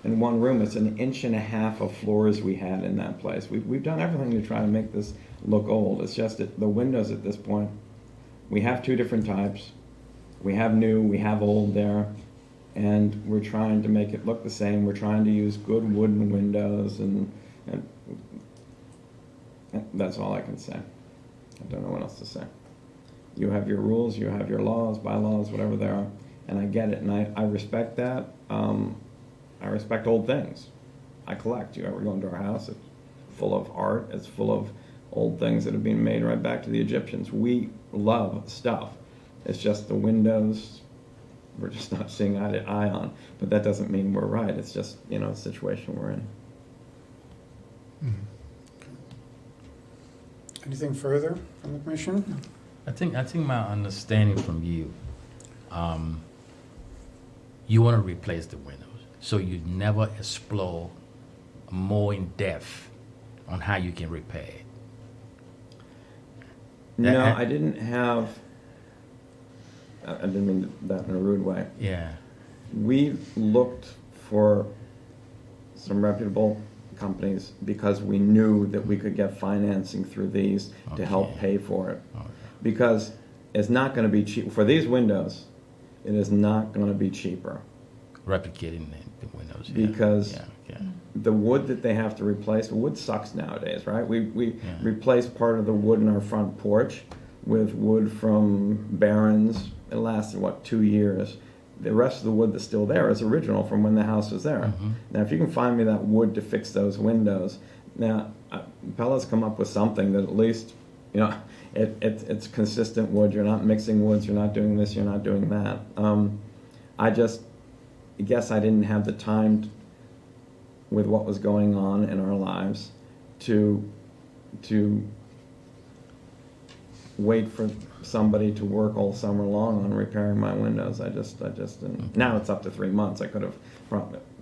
Speaker 4: in one room, it's 1.5 inches of floors we had in that place. We've done everything to try to make this look old. It's just that the windows at this point, we have 2 different types. We have new, we have old there, and we're trying to make it look the same. We're trying to use good wooden windows, and that's all I can say. I don't know what else to say. You have your rules, you have your laws, bylaws, whatever they are, and I get it, and I respect that. I respect old things. I collect. You ever go into our house, it's full of art, it's full of old things that have been made right back to the Egyptians. We love stuff. It's just the windows, we're just not seeing eye to eye on. But that doesn't mean we're right. It's just, you know, the situation we're in.
Speaker 1: Anything further from the Commission?
Speaker 6: I think my understanding from you, you want to replace the windows, so you never explore more in depth on how you can repair it.
Speaker 4: No, I didn't have, I didn't mean that in a rude way.
Speaker 6: Yeah.
Speaker 4: We looked for some reputable companies because we knew that we could get financing through these to help
Speaker 6: Okay.
Speaker 4: pay for it.
Speaker 6: Okay.
Speaker 4: Because it's not going to be cheap. For these windows, it is not going to be cheaper.
Speaker 6: Replicating the windows. Yeah.
Speaker 4: Because
Speaker 6: Yeah.
Speaker 4: the wood that they have to replace, wood sucks nowadays, right? We
Speaker 6: Yeah.
Speaker 4: replaced part of the wood in our front porch with wood from Barron's. It lasted, 2 years? the rest of the wood that's still there is original from when the house was there. Now, if you can find me that wood to fix those windows, now, Pella's come up with something that at least, you know, it's consistent wood. You're not mixing woods. You're not doing this. You're not doing that. I guess I didn't have the time with what was going on in our lives to wait for somebody to work all summer long on repairing my windows. I just didn't. Now it's up to 3 months. I could have,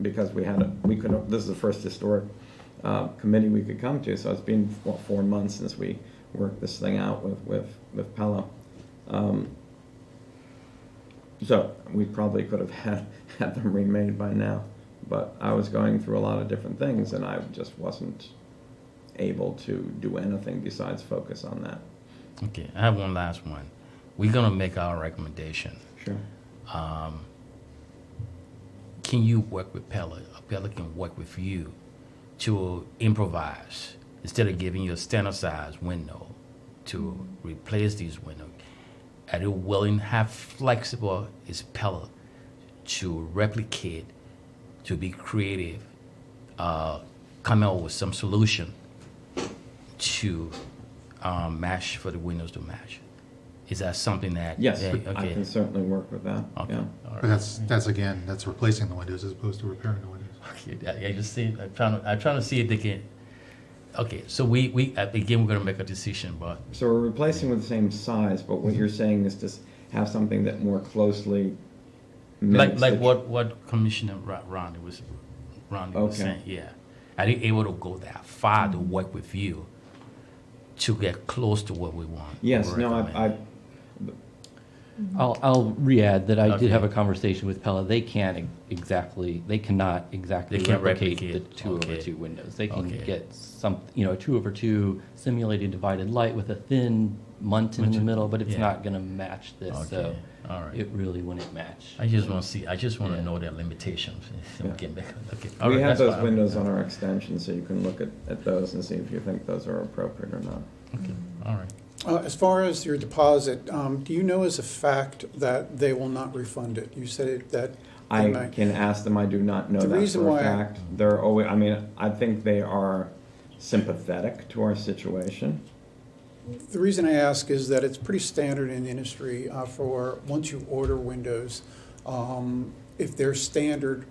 Speaker 4: because this is the first historic committee we could come to, so it's been, 4 months since we worked this thing out with Pella. So we probably could have had them remade by now, but I was going through a lot of different things, and I just wasn't able to do anything besides focus on that.
Speaker 6: Okay, I have one last one. We're gonna make our recommendation.
Speaker 4: Sure.
Speaker 6: Can you work with Pella? Pella can work with you to improvise instead of giving you a standard size window to replace these windows. Are you willing, how flexible is Pella to replicate, to be creative, come out with some solution to match for the windows to match? Is that something that?
Speaker 4: Yes,
Speaker 6: yeah,
Speaker 4: I
Speaker 6: okay.
Speaker 4: can certainly work with that.
Speaker 6: Okay.
Speaker 4: Yeah.
Speaker 6: All right.
Speaker 9: But that's again, that's replacing the windows as opposed to repairing the windows.
Speaker 6: Okay, I just see. I'm trying to see if they can. Okay, so we again we're gonna make a decision, but
Speaker 4: So we're replacing with the same size, but what you're saying is to have something that more closely mimics
Speaker 6: like
Speaker 4: the-
Speaker 6: what Commissioner Ronnie was
Speaker 4: Okay.
Speaker 6: saying. Yeah, are they able to go that far to work with you to get close to what we want?
Speaker 4: Yes,
Speaker 6: or
Speaker 4: no,
Speaker 6: recommend?
Speaker 2: I'll re-add that I
Speaker 6: Okay.
Speaker 2: did have a conversation with Pella. They cannot exactly
Speaker 6: They can't
Speaker 2: replicate the
Speaker 6: replicate,
Speaker 2: 2/2
Speaker 6: okay.
Speaker 2: windows. They can
Speaker 6: Okay.
Speaker 2: get some, a 2/2 simulated divided light with a thin muntin in the middle, but it's
Speaker 6: Yeah.
Speaker 2: not gonna match this, so
Speaker 6: Okay, all right.
Speaker 2: it really wouldn't match.
Speaker 6: I just want to see. I just want to
Speaker 2: Yeah.
Speaker 6: know their limitations.
Speaker 4: Yeah.
Speaker 6: Okay, okay. All
Speaker 4: We
Speaker 6: right,
Speaker 4: have
Speaker 6: that's
Speaker 4: those
Speaker 6: fine.
Speaker 4: windows on our extension, so you can look at those and see if you think those are appropriate or not.
Speaker 6: Okay, all right.
Speaker 1: As far as your deposit, do you know as a fact that they will not refund it? You said it, that. they
Speaker 4: I
Speaker 1: might-
Speaker 4: can ask them, I do not know
Speaker 1: The
Speaker 4: that
Speaker 1: reason
Speaker 4: for a
Speaker 1: why I-
Speaker 4: fact. They're always, I think they are sympathetic to our situation.
Speaker 1: The reason I ask is that it's pretty standard in the industry for, once you order windows, if they're standard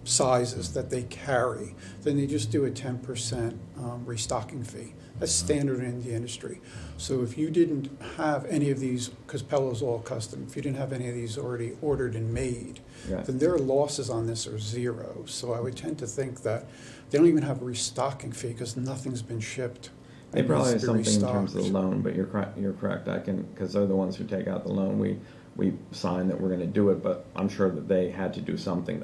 Speaker 1: sizes that they carry, then they just do a 10% restocking fee. That's standard in the industry. So if you didn't have any of these, because Pella's all custom, if you didn't have any of these already ordered and made,
Speaker 4: Yeah.
Speaker 1: then their losses on this are zero. So I would tend to think that they don't even have a restocking fee because nothing's been shipped.
Speaker 4: They
Speaker 1: It
Speaker 4: probably
Speaker 1: needs
Speaker 4: have
Speaker 1: to be
Speaker 4: something in terms of the
Speaker 1: restocked.
Speaker 4: loan, but you're correct, I can, because they're the ones who take out the loan, we sign that we're gonna do it, but I'm sure that they had to do something.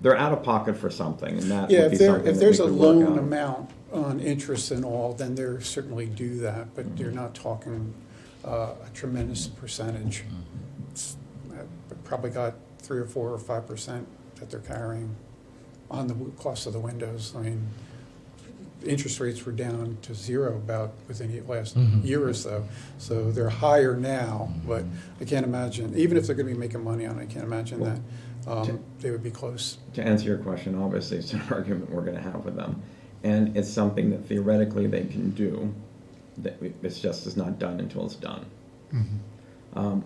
Speaker 4: They're out of pocket for something, and that
Speaker 1: Yeah,
Speaker 4: would be
Speaker 1: if there,
Speaker 4: something
Speaker 1: if
Speaker 4: that we
Speaker 1: there's a
Speaker 4: could work
Speaker 1: loan
Speaker 4: out.
Speaker 1: amount on interest and all, then they're certainly do that, but you're not talking a tremendous percentage. It's probably got 3 or 4 or 5% that they're carrying on the cost of the windows. I mean, interest rates were down to zero about within the last year or so. So they're higher now, but I can't imagine, even if they're gonna be making money on it, I can't imagine that they would be close.
Speaker 4: To answer your question, obviously, it's an argument we're gonna have with them. And it's something that theoretically they can do, that it's just is not done until it's done.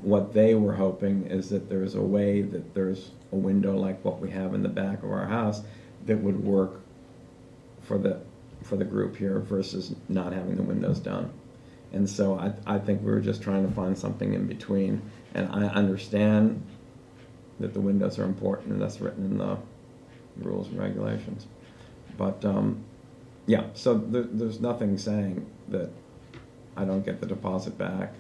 Speaker 4: What they were hoping is that there's a way that there's a window like what we have in the back of our house that would work for the group here versus not having the windows done. And so I think we were just trying to find something in between. And I understand that the windows are important, and that's written in the rules and regulations. But, yeah, so there's nothing saying that I don't get the deposit back.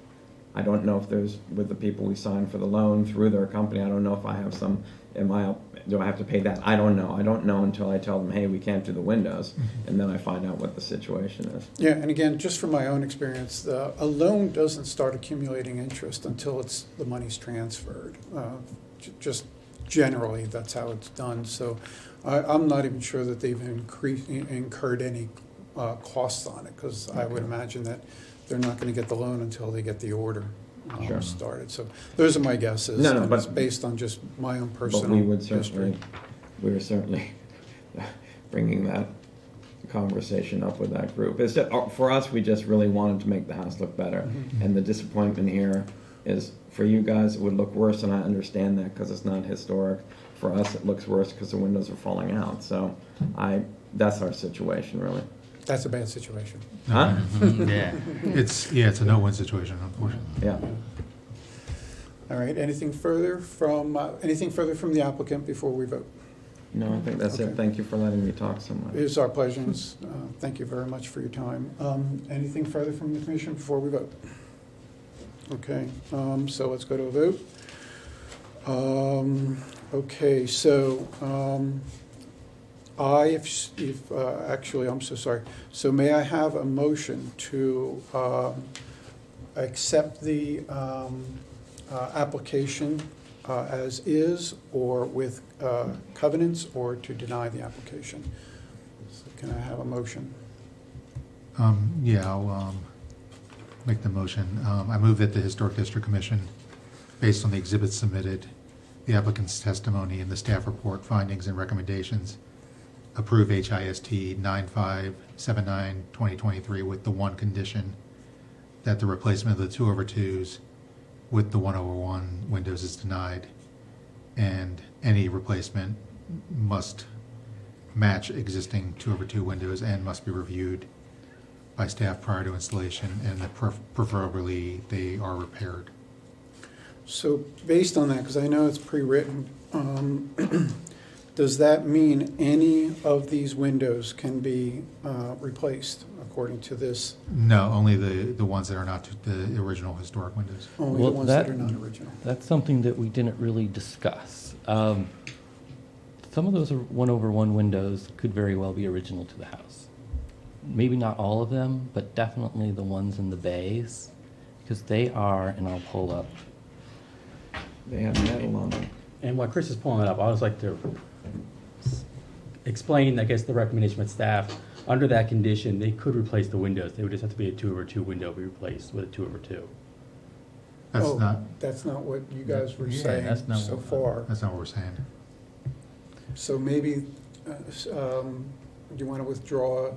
Speaker 4: I don't know if there's, with the people we signed for the loan through their company, I don't know if I have some, do I have to pay that? I don't know. I don't know until I tell them, hey, we can't do the windows, and then I find out what the situation is.
Speaker 1: Yeah, and again, just from my own experience, a loan doesn't start accumulating interest until the money's transferred. Just generally, that's how it's done. So I'm not even sure that they've incurred any costs on it, because I would imagine that they're not going to get the loan until they get the order.
Speaker 4: Sure.
Speaker 1: started. So those are my guesses.
Speaker 4: No, no,
Speaker 1: and
Speaker 4: but-
Speaker 1: it's based on just my own
Speaker 4: But
Speaker 1: personal
Speaker 4: we would
Speaker 1: history.
Speaker 4: certainly, we were certainly bringing that conversation up with that group. It's just, for us, we just really wanted to make the house look better.
Speaker 1: Mm-hmm.
Speaker 4: And the disappointment here is, for you guys, it would look worse, and I understand that because it's not historic. For us, it looks worse because the windows are falling out. So that's our situation, really.
Speaker 1: That's a bad situation.
Speaker 4: Huh?
Speaker 6: Yeah.
Speaker 9: It's a no-win situation, unfortunately.
Speaker 4: Yeah.
Speaker 1: All right, anything further from the applicant before we vote?
Speaker 4: No, I think that's
Speaker 1: Okay.
Speaker 4: it. Thank you for letting me talk so much.
Speaker 1: It is our pleasure. And, thank you very much for your time. Anything further from the commission before we vote? Okay, so let's go to a vote. Okay, so actually, I'm so sorry. So may I have a motion to accept the application as is, or with covenants, or to deny the application? So can I have a motion?
Speaker 9: Yeah, I'll make the motion. I move that the Historic District Commission, based on the exhibits submitted, the applicant's testimony, and the staff report findings and recommendations, approve HIST 9579-2023 with the one condition that the replacement of the 2/2s with the 1/1 windows is denied, and any replacement must match existing 2/2 windows and must be reviewed by staff prior to installation, and that preferably they are repaired.
Speaker 1: So based on that, because I know it's pre-written, does that mean any of these windows can be replaced according to this?
Speaker 9: No, only the ones that are not the original historic windows.
Speaker 1: Only
Speaker 2: Well,
Speaker 1: the ones that
Speaker 2: that-
Speaker 1: are not original?
Speaker 2: That's something that we didn't really discuss. Some of those 1/1 windows could very well be original to the house. Maybe not all of them, but definitely the ones in the bays, because they are, and I'll pull up.
Speaker 4: They have metal on them.
Speaker 10: And while Chris is pulling it up, I would like to explain, I guess, the recommendation with staff. Under that condition, they could replace the windows. They would just have to be a 2/2 window be replaced with a 2/2.
Speaker 9: That's
Speaker 1: Oh,
Speaker 9: not,
Speaker 1: that's not what you guys were
Speaker 6: Yeah,
Speaker 1: saying
Speaker 6: that's not
Speaker 1: so
Speaker 6: what-
Speaker 1: far.
Speaker 9: that's not what we're saying.
Speaker 1: So maybe, do you want to withdraw?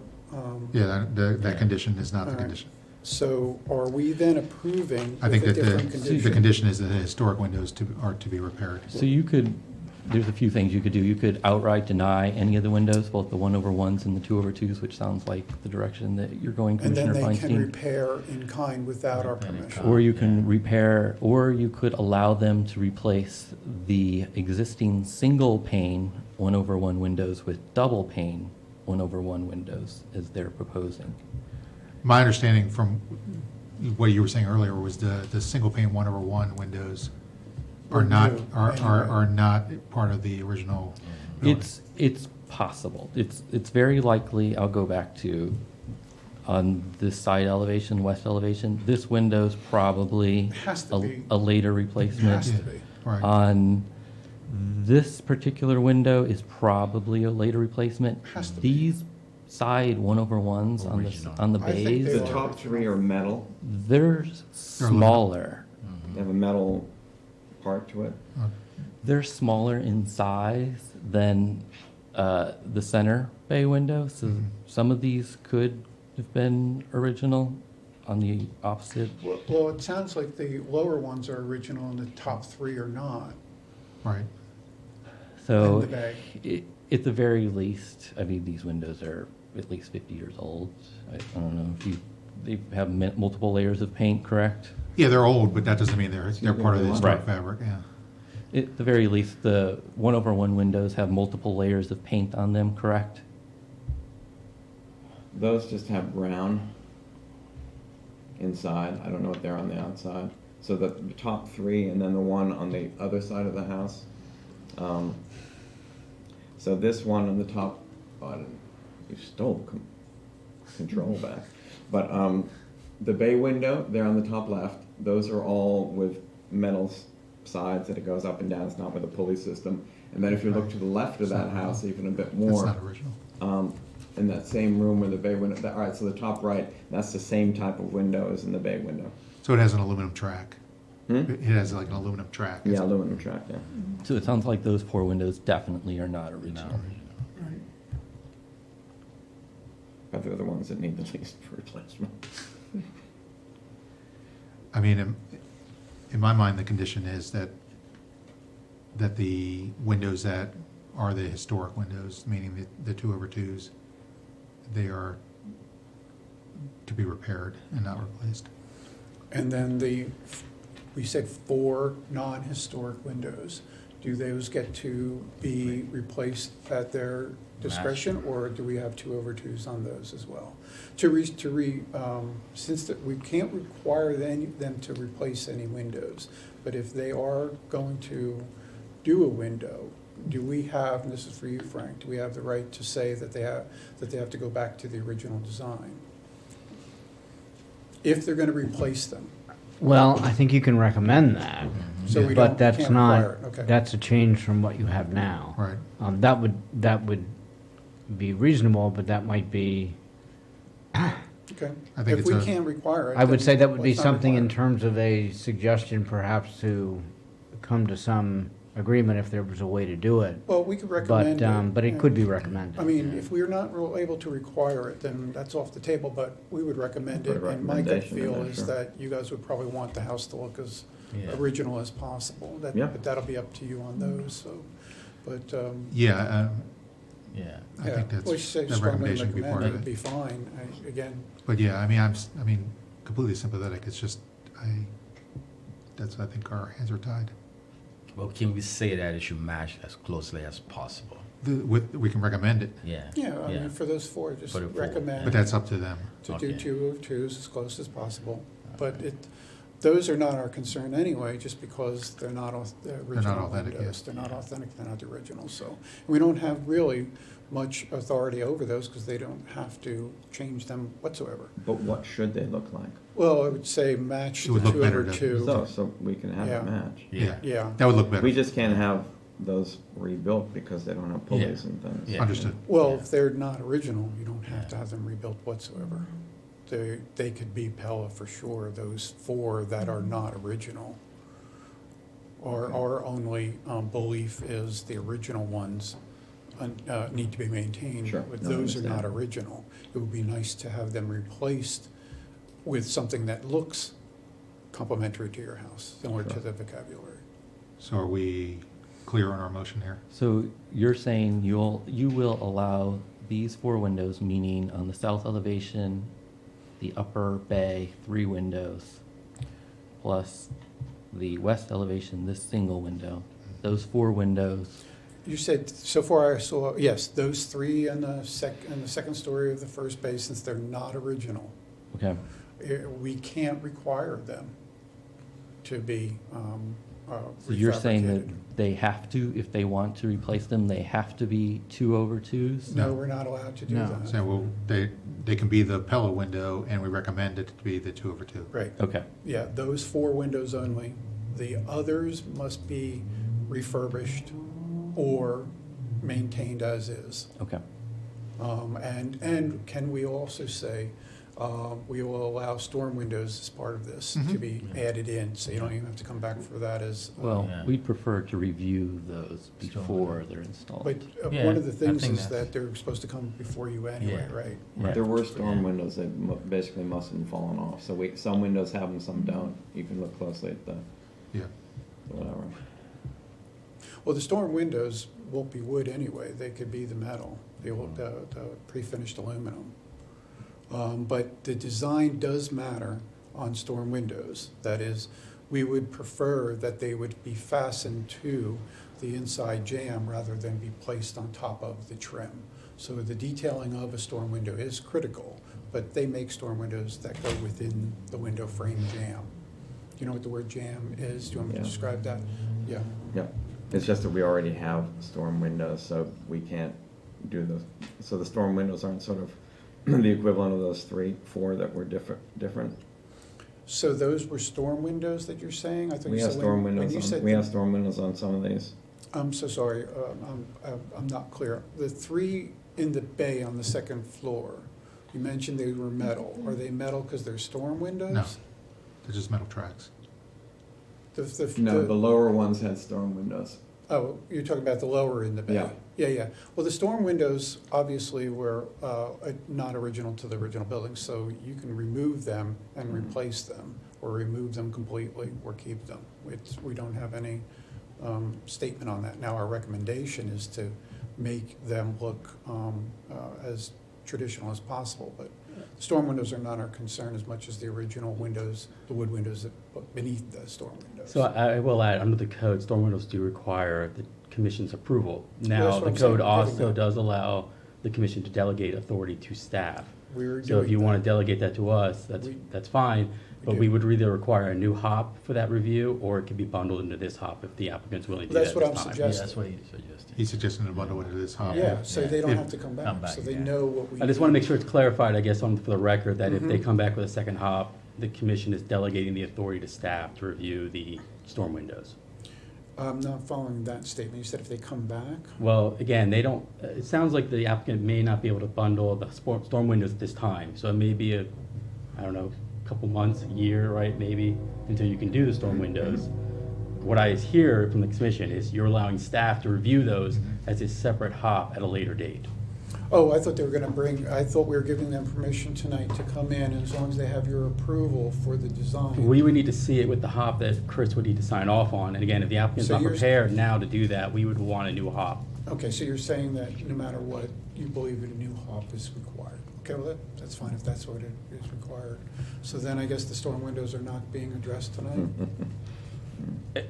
Speaker 9: Yeah, that condition is not the
Speaker 1: All right.
Speaker 9: condition.
Speaker 1: So are we then approving
Speaker 9: I
Speaker 1: with
Speaker 9: think
Speaker 1: a
Speaker 9: that
Speaker 1: different
Speaker 9: the
Speaker 1: condition?
Speaker 9: condition is that the historic windows are to be repaired.
Speaker 2: So you could, there's a few things you could do. You could outright deny any of the windows, both the 1/1s and the 2/2s, which sounds like the direction that you're going,
Speaker 1: And then
Speaker 2: Commissioner
Speaker 1: they can
Speaker 2: Feinstein.
Speaker 1: repair in kind without our
Speaker 6: Repair in
Speaker 1: permission.
Speaker 6: kind.
Speaker 2: Or you can repair, or you could allow them to replace the existing single pane 1/1 windows with double pane 1/1 windows, as they're proposing.
Speaker 9: My understanding from what you were saying earlier was the single pane 1/1 windows are not,
Speaker 1: New,
Speaker 9: are not part of the original building.
Speaker 2: It's possible. It's very likely, I'll go back to, on this side elevation, west elevation, this window's probably
Speaker 1: Has to be.
Speaker 2: a later replacement.
Speaker 1: Has to be.
Speaker 9: Right.
Speaker 2: On this particular window is probably a later replacement.
Speaker 1: Has to be.
Speaker 2: These side 1/1s on
Speaker 6: Original.
Speaker 2: the
Speaker 1: I think
Speaker 2: bays,
Speaker 1: they
Speaker 4: The
Speaker 1: are.
Speaker 4: top three are metal.
Speaker 2: they're smaller.
Speaker 4: They have a metal part to it.
Speaker 2: They're smaller in size than the center bay window, so some of these could have been original on the opposite.
Speaker 1: Well, it sounds like the lower ones are original and the top three are not.
Speaker 9: Right.
Speaker 2: So
Speaker 1: In the bay.
Speaker 2: at the very least, I mean, these windows are at least 50 years old. I don't know if they have multiple layers of paint, correct?
Speaker 9: Yeah, they're old, but that doesn't mean they're part of the historic
Speaker 2: Right.
Speaker 9: fabric, yeah.
Speaker 2: At the very least, the 1/1 windows have multiple layers of paint on them, correct?
Speaker 4: Those just have brown inside. I don't know what they're on the outside. So the top three and then the one on the other side of the house. So this one on the top, you stole control back. But the bay window, there on the top left, those are all with metal sides that it goes up and down. It's not with a pulley system. And then if you look to the left of that house, even a bit
Speaker 9: That's
Speaker 4: more,
Speaker 9: not original.
Speaker 4: in that same room where the bay window, all right, so the top right, that's the same type of window as in the bay window.
Speaker 9: So it has an aluminum track. It has like an aluminum track.
Speaker 4: Yeah, aluminum track, yeah.
Speaker 2: So it sounds like those 4 windows definitely are not original.
Speaker 8: Right.
Speaker 4: But they're the ones that need the least replacement.
Speaker 9: I mean, in my mind, the condition is that the windows that are the historic windows, meaning the 2/2s, they are to be repaired and not replaced.
Speaker 1: And then we said 4 non-historic windows. Do those get to be replaced at their discretion, or do we have 2/2s on those as well? Since we can't require them to replace any windows, but if they are going to do a window, do we have, and this is for you, Frank, do we have the right to say that they have to go back to the original design? If they're gonna replace them.
Speaker 3: Well, I think you can recommend that,
Speaker 1: So we
Speaker 3: but
Speaker 1: don't-
Speaker 3: that's
Speaker 1: can't
Speaker 3: not,
Speaker 1: require it, okay.
Speaker 3: that's a change from what you have now.
Speaker 9: Right.
Speaker 3: That would be reasonable, but that might be,
Speaker 1: Okay.
Speaker 9: I think
Speaker 1: If
Speaker 9: it's
Speaker 1: we
Speaker 9: a-
Speaker 1: can't require it.
Speaker 3: I would
Speaker 1: then
Speaker 3: say that would be
Speaker 1: let's not
Speaker 3: something in
Speaker 1: require it.
Speaker 3: terms of a suggestion perhaps to come to some agreement if there was a way to do it.
Speaker 1: Well, we could recommend it.
Speaker 3: But it
Speaker 1: yeah.
Speaker 3: could be recommended.
Speaker 1: I mean, if we're not able to require it, then that's off the table, but we would recommend
Speaker 4: Put
Speaker 1: it.
Speaker 4: a
Speaker 1: And my gut
Speaker 4: recommendation in
Speaker 1: feel
Speaker 4: there,
Speaker 1: is
Speaker 4: sure.
Speaker 1: that you guys would probably want the house to look as
Speaker 6: Yeah.
Speaker 1: original as possible.
Speaker 4: Yeah.
Speaker 1: But that'll be up to you on those, so, but,
Speaker 9: Yeah,
Speaker 6: Yeah.
Speaker 9: I
Speaker 1: yeah.
Speaker 9: think
Speaker 1: Well, you say
Speaker 9: that
Speaker 1: strongly
Speaker 9: recommendation could be part
Speaker 1: recommend,
Speaker 9: of
Speaker 1: it'd be
Speaker 9: it.
Speaker 1: fine. Again,
Speaker 9: But yeah, I mean, completely sympathetic. It's just, I think our hands are tied.
Speaker 6: Well, can we say that it should match as closely as possible?
Speaker 9: We can recommend it,
Speaker 6: Yeah.
Speaker 1: yeah, I mean, for those 4, just
Speaker 6: For the 4,
Speaker 1: recommend.
Speaker 9: but that's up to them.
Speaker 1: To do
Speaker 6: Okay.
Speaker 1: 2/2s as close as possible. But those are not our concern anyway, just because they're not the original
Speaker 9: authentic,
Speaker 1: windows.
Speaker 9: yeah.
Speaker 1: They're not authentic, they're not the original, so. We don't have really much authority over those, because they don't have to change them whatsoever.
Speaker 4: But what should they look like?
Speaker 1: Well, I would say match
Speaker 9: It
Speaker 1: the
Speaker 9: would look better to-
Speaker 1: 2/2.
Speaker 4: So we can have
Speaker 1: Yeah.
Speaker 4: it match.
Speaker 6: Yeah.
Speaker 1: Yeah,
Speaker 9: That would look better.
Speaker 4: We just can't have those rebuilt because they don't have pulleys and things.
Speaker 6: Yeah.
Speaker 9: Understood.
Speaker 1: well, if they're not original, you don't have to have them rebuilt whatsoever. They could be Pella for sure, those 4 that are not original. Our only belief is the original ones need to be maintained.
Speaker 4: Sure.
Speaker 1: But
Speaker 4: No, I
Speaker 1: those are not
Speaker 4: understand.
Speaker 1: original. It would be nice to have them replaced with something that looks complementary to your house, similar to
Speaker 4: Sure.
Speaker 1: the vocabulary.
Speaker 9: So are we clear on our motion here?
Speaker 2: So you're saying you will allow these 4 windows, meaning on the south elevation, the upper bay, 3 windows, plus the west elevation, this single window. Those 4 windows,
Speaker 1: You said, so far I saw, yes, those 3 in the second story of the first bay, since they're not original.
Speaker 2: okay,
Speaker 1: We can't require them to be
Speaker 2: so you're saying that
Speaker 1: refabricated.
Speaker 2: they have to, if they want to replace them, they have to be 2/2s?
Speaker 1: No, we're not allowed to do
Speaker 3: No.
Speaker 1: that.
Speaker 9: So they can be the Pella window, and we recommend it to be the 2/2.
Speaker 1: Right,
Speaker 2: Okay,
Speaker 1: yeah, those 4 windows only. The others must be refurbished or maintained as is.
Speaker 2: okay.
Speaker 1: And can we also say, we will allow storm windows as part of this to
Speaker 9: Mhm.
Speaker 1: be added in, so you don't even have to come back for that as.
Speaker 2: Well,
Speaker 6: Yeah.
Speaker 2: we'd prefer to review those before they're installed.
Speaker 1: But
Speaker 6: Yeah,
Speaker 1: one of the
Speaker 6: I
Speaker 1: things
Speaker 6: think
Speaker 1: is
Speaker 6: that's-
Speaker 1: that they're supposed to come before you anyway,
Speaker 6: Yeah.
Speaker 1: right?
Speaker 2: Right.
Speaker 4: There were storm
Speaker 6: Yeah.
Speaker 4: windows that basically must have fallen off. So some windows have them, some don't. You can look closely at the
Speaker 9: Yeah.
Speaker 4: whatever.
Speaker 1: Well, the storm windows won't be wood anyway, they could be the metal, the pre-finished aluminum. But the design does matter on storm windows. That is, we would prefer that they would be fastened to the inside jamb rather than be placed on top of the trim. So the detailing of a storm window is critical, but they make storm windows that go within the window frame jamb. Do you know what the word jamb is? Do you want me to
Speaker 4: Yeah.
Speaker 1: describe that? Yeah.
Speaker 4: Yep. It's just that we already have storm windows, so we can't do those. So the storm windows aren't sort of the equivalent of those 3, 4 that were different.
Speaker 1: So those were storm windows that you're saying? I thought
Speaker 4: We
Speaker 1: you
Speaker 4: have
Speaker 1: said
Speaker 4: storm
Speaker 1: when you
Speaker 4: windows.
Speaker 1: said
Speaker 4: We have
Speaker 1: the-
Speaker 4: storm windows on some of these.
Speaker 1: I'm so sorry, I'm not clear. The 3 in the bay on the second floor, you mentioned they were metal. Are they metal because they're storm windows?
Speaker 9: No. They're just metal tracks.
Speaker 4: No, the lower ones had storm windows.
Speaker 1: Oh, you're talking about the lower in the bay?
Speaker 4: Yeah.
Speaker 1: Yeah, yeah. Well, the storm windows obviously were not original to the original building, so you can remove them and replace them, or remove them completely, or keep them. We don't have any statement on that. Now, our recommendation is to make them look as traditional as possible, but the storm windows are not our concern as much as the original windows, the wood windows that beneath the storm windows.
Speaker 10: So I will add, under the code, storm windows do require the commission's approval. Now,
Speaker 1: That's what
Speaker 10: the
Speaker 1: I'm saying,
Speaker 10: code
Speaker 1: giving
Speaker 10: also
Speaker 1: that.
Speaker 10: does allow the commission to delegate authority to staff.
Speaker 1: We're
Speaker 10: So if
Speaker 1: doing
Speaker 10: you want
Speaker 1: that.
Speaker 10: to delegate that to us,
Speaker 1: We-
Speaker 10: that's fine, but
Speaker 1: do.
Speaker 10: we would either require a new hop for that review, or it could be bundled into this hop if the applicant's willing to do
Speaker 1: That's
Speaker 10: that
Speaker 1: what
Speaker 10: this
Speaker 1: I'm
Speaker 10: time.
Speaker 1: suggesting.
Speaker 6: That's what he suggested.
Speaker 9: He's suggesting to bundle into this hop.
Speaker 1: Yeah, so they don't
Speaker 9: If-
Speaker 1: have to come
Speaker 6: Come
Speaker 1: back,
Speaker 6: back,
Speaker 1: so they
Speaker 6: yeah.
Speaker 1: know what we.
Speaker 10: I just want to
Speaker 1: need.
Speaker 10: make sure it's clarified, I guess, for the record, that if they
Speaker 1: Mhm.
Speaker 10: come back with a second hop, the commission is delegating the authority to staff to review the storm windows.
Speaker 1: I'm not following that statement. You said if they come back?
Speaker 10: Well, again, they don't, it sounds like the applicant may not be able to bundle the storm windows at this time. So it may be I don't know, couple months, a year, right, maybe, until you can do the storm windows. What I hear from the commission is you're allowing staff to review those as a separate hop at a later date.
Speaker 1: Oh, I thought they were gonna I thought we were giving them permission tonight to come in, and as long as they have your approval for the design.
Speaker 10: We would need to see it with the hop that Chris would need to sign off on. And again, if the applicant's
Speaker 1: So
Speaker 10: not
Speaker 1: you're-
Speaker 10: prepared now to do that, we would want a new hop.
Speaker 1: Okay, so you're saying that no matter what, you believe that a new hop is required. Okay, well, that's fine if that's what it is required. So then I guess the storm windows are not being addressed tonight?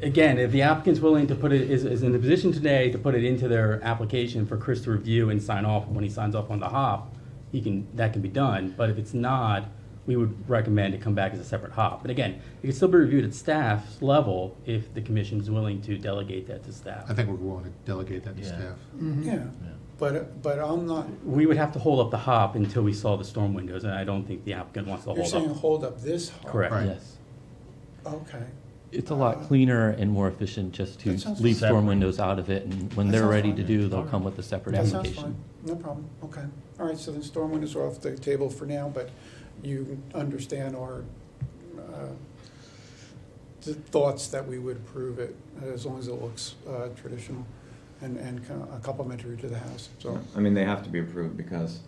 Speaker 10: Again, if the applicant's willing to put it, is in the position today to put it into their application for Chris to review and sign off, when he signs off on the hop, that can be done. But if it's not, we would recommend it come back as a separate hop. But again, it can still be reviewed at staff's level if the commission's willing to delegate that to staff.
Speaker 9: I think we're willing to delegate that to
Speaker 6: Yeah.
Speaker 9: staff.
Speaker 1: Yeah, but I'm not,
Speaker 10: We would have to hold up the hop until we saw the storm windows, and I don't think the applicant wants to
Speaker 1: you're
Speaker 10: hold
Speaker 1: saying
Speaker 10: up.
Speaker 1: hold up this hop?
Speaker 10: Correct.
Speaker 9: Right.
Speaker 2: Yes.
Speaker 1: Okay.
Speaker 2: It's a lot cleaner and more efficient just to
Speaker 1: That sounds
Speaker 2: leave storm
Speaker 6: separate.
Speaker 2: windows out of it, and when
Speaker 1: That
Speaker 2: they're
Speaker 1: sounds
Speaker 2: ready
Speaker 1: fine.
Speaker 2: to do, they'll come with a separate
Speaker 1: That sounds
Speaker 2: application.
Speaker 1: fine, no problem, okay. All right, so then storm windows are off the table for now, but you understand our the thoughts that we would approve it as long as it looks traditional and kind of complementary to the house, so.
Speaker 4: I mean, they have to be approved because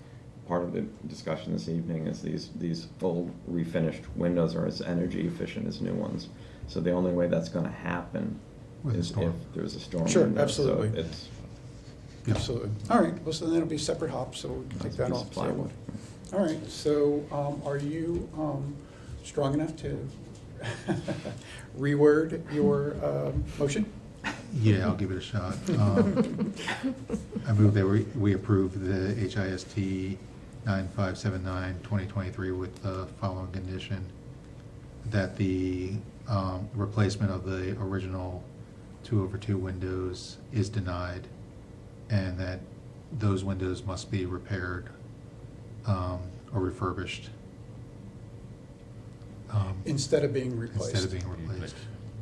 Speaker 4: part of the discussion this evening is these old refinished windows are as energy efficient as new ones. So the only way that's gonna happen
Speaker 9: With a
Speaker 4: is if
Speaker 9: storm.
Speaker 4: there's a storm.
Speaker 1: Sure,
Speaker 4: window. So
Speaker 1: absolutely.
Speaker 4: it's,
Speaker 1: Absolutely. All right, well, so then it'll be separate hops, so we can take
Speaker 4: That's a
Speaker 1: that
Speaker 4: piece
Speaker 1: off
Speaker 4: of
Speaker 1: the table.
Speaker 4: plywood.
Speaker 1: All right, so are you strong enough to reword your motion?
Speaker 9: Yeah, I'll give it a shot. I move that we approve the HIST 9579-2023 with the following condition, that the replacement of the original 2/2 windows is denied, and that those windows must be repaired or refurbished
Speaker 1: Instead of being replaced?
Speaker 9: instead of being replaced.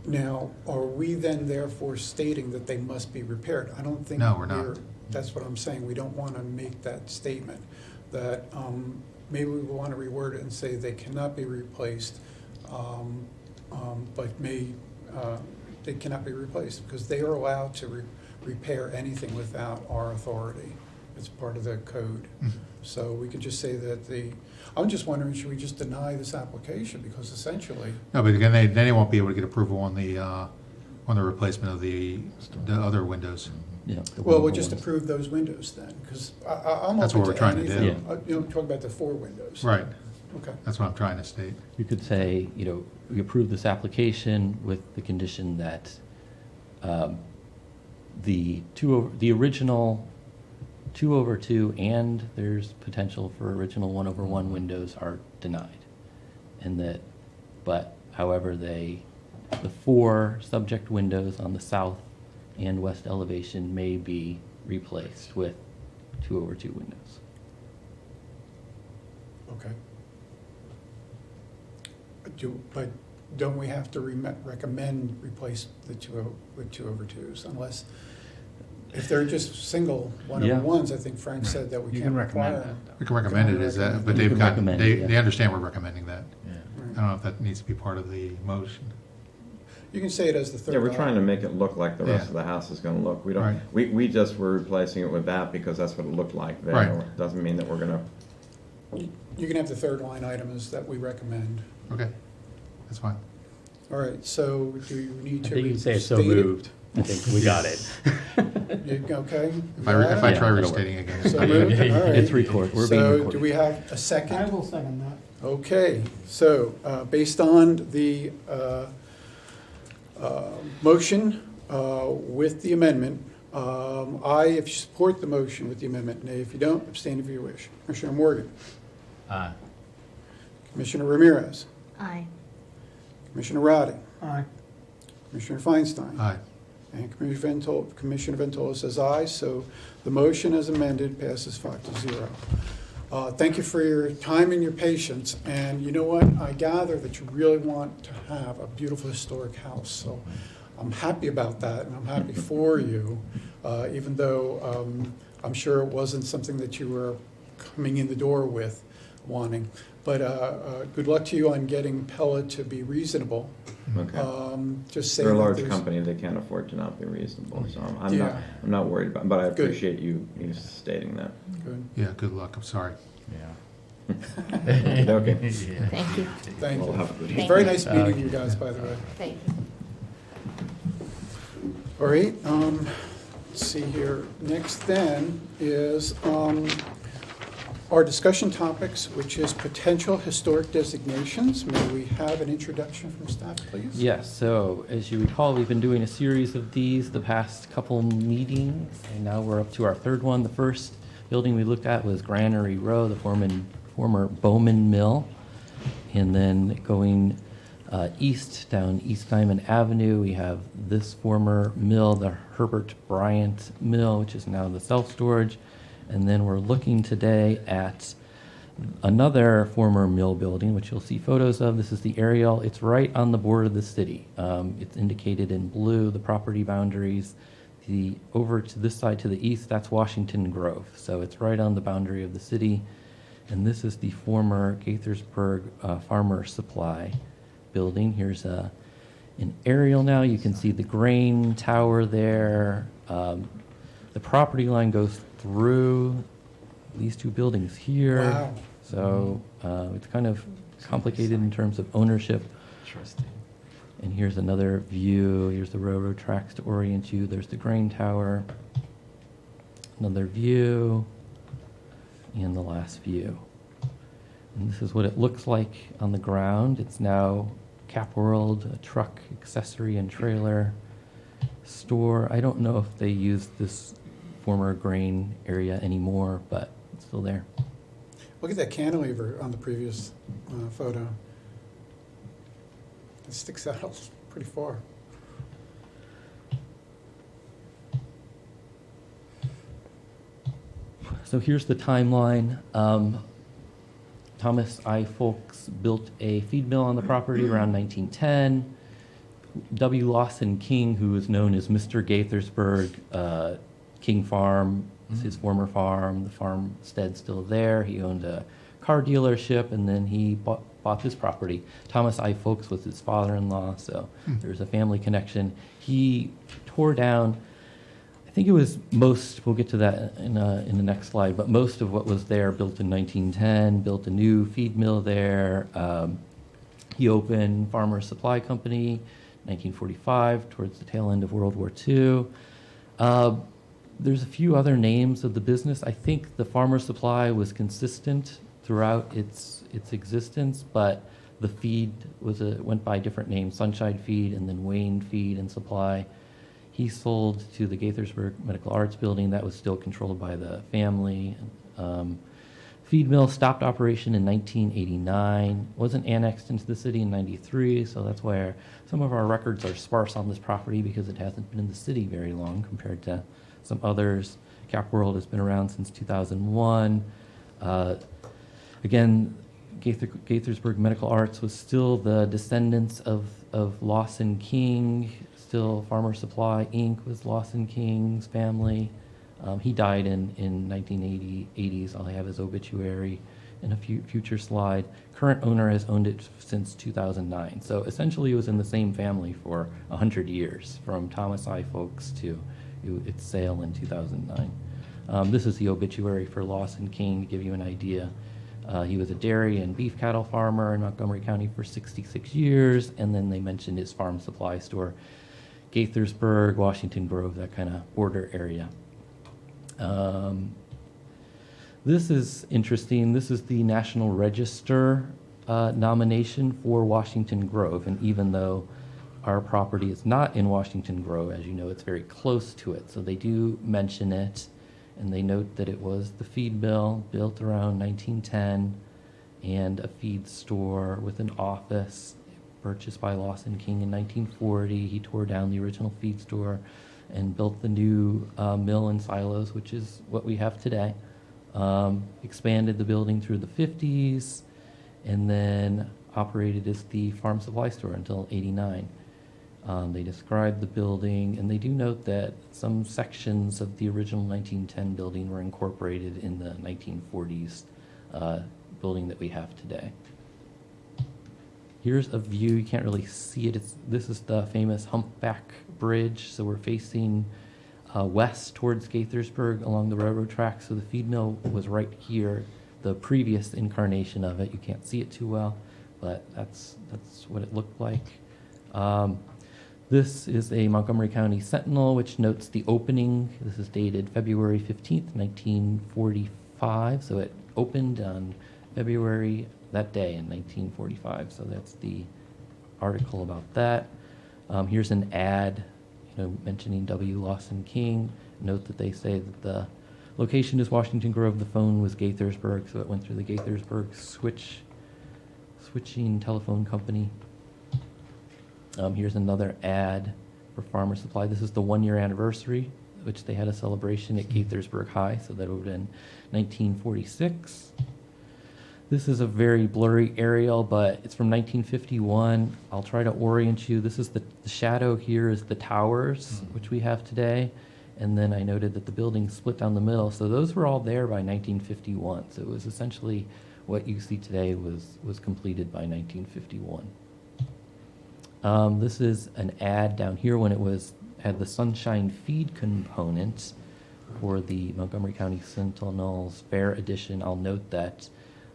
Speaker 1: Now, are we then therefore stating that they must be repaired? I don't think.
Speaker 9: No, we're not.
Speaker 1: That's what I'm saying. We don't want to make that statement. That maybe we want to reword it and say they cannot be replaced, but they cannot be replaced because they are allowed to repair anything without our authority. It's part of the code.
Speaker 9: Mhm.
Speaker 1: So we could just say that I'm just wondering, should we just deny this application? Because essentially,
Speaker 9: No, but again, then they won't be able to get approval on the replacement of the other windows.
Speaker 2: Yeah. the
Speaker 1: well, we'll
Speaker 2: wonderful
Speaker 1: just
Speaker 2: ones.
Speaker 1: approve those windows then, because I'm
Speaker 9: That's
Speaker 1: open
Speaker 9: what we're
Speaker 1: to
Speaker 9: trying to do.
Speaker 1: anything.
Speaker 2: Yeah.
Speaker 1: Talk about the 4 windows.
Speaker 9: Right,
Speaker 1: Okay.
Speaker 9: that's what I'm trying to state.
Speaker 2: You could say, we approve this application with the condition that the original 2/2 and there's potential for original 1/1 windows are denied. And that, but however, the 4 subject windows on the south and west elevation may be replaced with 2/2 windows.
Speaker 1: Okay. But don't we have to recommend replace the 2/2s unless, if they're just single 1/1s, I think Frank said that we
Speaker 3: You
Speaker 1: can't
Speaker 3: can recommend
Speaker 1: require.
Speaker 9: We can recommend it as that, but
Speaker 2: You
Speaker 9: they've
Speaker 2: can
Speaker 9: got,
Speaker 2: recommend it, yeah.
Speaker 9: they understand we're recommending that.
Speaker 6: Yeah.
Speaker 9: I don't know if that needs to be part of the motion.
Speaker 1: You can say it as the third
Speaker 4: Yeah, we're
Speaker 1: eye.
Speaker 4: trying to make it look like the rest
Speaker 9: Yeah.
Speaker 4: of the house is gonna look. We don't,
Speaker 9: Right.
Speaker 4: we just were replacing it with that because that's what it looked like there.
Speaker 9: Right.
Speaker 4: Doesn't mean that we're gonna,
Speaker 1: You can have the third line items that we recommend.
Speaker 9: Okay, that's fine.
Speaker 1: All right, so do you need
Speaker 10: I
Speaker 1: to
Speaker 10: think you can say it's so
Speaker 1: restate it?
Speaker 10: moved. I think we got it.
Speaker 1: Okay.
Speaker 9: If I try
Speaker 2: Yeah.
Speaker 9: restating again.
Speaker 1: So moved, all right.
Speaker 2: It's recorded. We're being
Speaker 1: So
Speaker 2: recorded.
Speaker 1: do we have a second?
Speaker 8: I will second that.
Speaker 1: Okay, so based on the motion with the amendment, if you support the motion with the amendment, nay, if you don't, abstain if you wish. Commissioner Morgan,
Speaker 6: Aye.
Speaker 1: Commissioner Ramirez,
Speaker 7: Aye.
Speaker 1: Commissioner Roddy,
Speaker 8: Aye.
Speaker 1: Commissioner Feinstein.
Speaker 9: Aye.
Speaker 1: And Commissioner Ventola says aye, so the motion as amended passes 5-0. Thank you for your time and your patience, and you know what? I gather that you really want to have a beautiful historic house, so I'm happy about that, and I'm happy for you, even though I'm sure it wasn't something that you were coming in the door with wanting. But good luck to you on getting Pella to be reasonable.
Speaker 4: okay.
Speaker 1: Just say
Speaker 4: They're a
Speaker 1: that
Speaker 4: large
Speaker 1: there's-
Speaker 4: company, they can't afford to not be reasonable, so
Speaker 1: Yeah.
Speaker 4: I'm not worried about, but I
Speaker 1: Good.
Speaker 4: appreciate you stating that.
Speaker 1: Good,
Speaker 9: Yeah, good luck, I'm sorry.
Speaker 6: Yeah.
Speaker 4: Okay.
Speaker 6: Yeah.
Speaker 5: Thank you.
Speaker 1: thank
Speaker 4: Well,
Speaker 1: you.
Speaker 4: have a good
Speaker 5: Thank
Speaker 1: Very
Speaker 5: you.
Speaker 1: nice meeting you guys, by the way.
Speaker 5: Thank you.
Speaker 1: All right, let's see here. Next then is our discussion topics, which is potential historic designations. May we have an introduction from staff, please?
Speaker 2: Yes, so as you recall, we've been doing a series of these the past couple meetings, and now we're up to our third one. The first building we looked at was Granary Row, the former Bowman Mill. And then going east, down East Diamond Avenue, we have this former mill, the Herbert Bryant Mill, which is now the self-storage. And then we're looking today at another former mill building, which you'll see photos of. This is the aerial. It's right on the border of the city. It's indicated in blue, the property boundaries. Over to this side to the east, that's Washington Grove. So it's right on the boundary of the city. And this is the former Gaithersburg Farmer Supply building. Here's an aerial now. You can see the grain tower there. The property line goes through these two buildings here.
Speaker 1: Wow.
Speaker 2: So it's kind of complicated in terms of ownership.
Speaker 6: Interesting.
Speaker 2: And here's another view. Here's the railroad tracks to orient you. There's the grain tower. Another view. And the last view. And this is what it looks like on the ground. It's now Cap World, a truck, accessory, and trailer store. I don't know if they use this former grain area anymore, but it's still there.
Speaker 1: Look at that cantilever on the previous photo. It sticks out pretty far.
Speaker 2: So here's the timeline. Thomas I. Folks built a feed mill on the property around 1910. W. Lawson King, who is known as Mr. Gaithersburg, King Farm, is his former farm. The farmstead's still there. He owned a car dealership, and then he bought this property. Thomas I. Folks was his father-in-law, so there's a family connection. He tore down, I think it was most, we'll get to that in the next slide, but most of what was there built in 1910, built a new feed mill there. He opened Farmer Supply Company, 1945, towards the tail end of World War II. There's a few other names of the business. I think the Farmer Supply was consistent throughout its existence, but the feed went by different names, Sunshine Feed and then Wayne Feed and Supply. He sold to the Gaithersburg Medical Arts Building. That was still controlled by the family. Feed mill stopped operation in 1989, wasn't annexed into the city in 93, so that's why some of our records are sparse on this property because it hasn't been in the city very long compared to some others. Cap World has been around since 2001. Again, Gaithersburg Medical Arts was still the descendants of Lawson King. Still Farmer Supply Inc. was Lawson King's family. He died in 1980s. I'll have his obituary in a future slide. Current owner has owned it since 2009. So essentially it was in the same family for 100 years, from Thomas I. Folks to its sale in 2009. This is the obituary for Lawson King, to give you an idea. He was a dairy and beef cattle farmer in Montgomery County for 66 years, and then they mentioned his farm supply store, Gaithersburg, Washington Grove, that kind of border area. This is interesting. This is the National Register nomination for Washington Grove, and even though our property is not in Washington Grove, as you know, it's very close to it. So they do mention it, and they note that it was the feed mill built around 1910 and a feed store with an office purchased by Lawson King in 1940. He tore down the original feed store and built the new mill and silos, which is what we have today. Expanded the building through the 50s, and then operated as the farm supply store until '89. They describe the building, and they do note that some sections of the original 1910 building were incorporated in the 1940s building that we have today. Here's a view. You can't really see it. This is the famous Humpback Bridge. So we're facing west towards Gaithersburg along the railroad tracks. So the feed mill was right here, the previous incarnation of it. You can't see it too well, but that's what it looked like. This is a Montgomery County Sentinel, which notes the opening. This is dated February 15th, 1945. So it opened on February that day in 1945. So that's the article about that. Here's an ad, mentioning W. Lawson King. Note that they say that the location is Washington Grove. The phone was Gaithersburg, so it went through the Gaithersburg switching telephone company. Here's another ad for Farmer Supply. This is the 1-year anniversary, which they had a celebration at Gaithersburg High, so that would have been 1946. This is a very blurry aerial, but it's from 1951. I'll try to orient you. This is the shadow here is the towers, which we have today. And then I noted that the building split down the middle. So those were all there by 1951. So it was essentially what you see today was completed by 1951. This is an ad down here when it had the Sunshine Feed component for the Montgomery County Sentinel's Fair Edition. I'll note that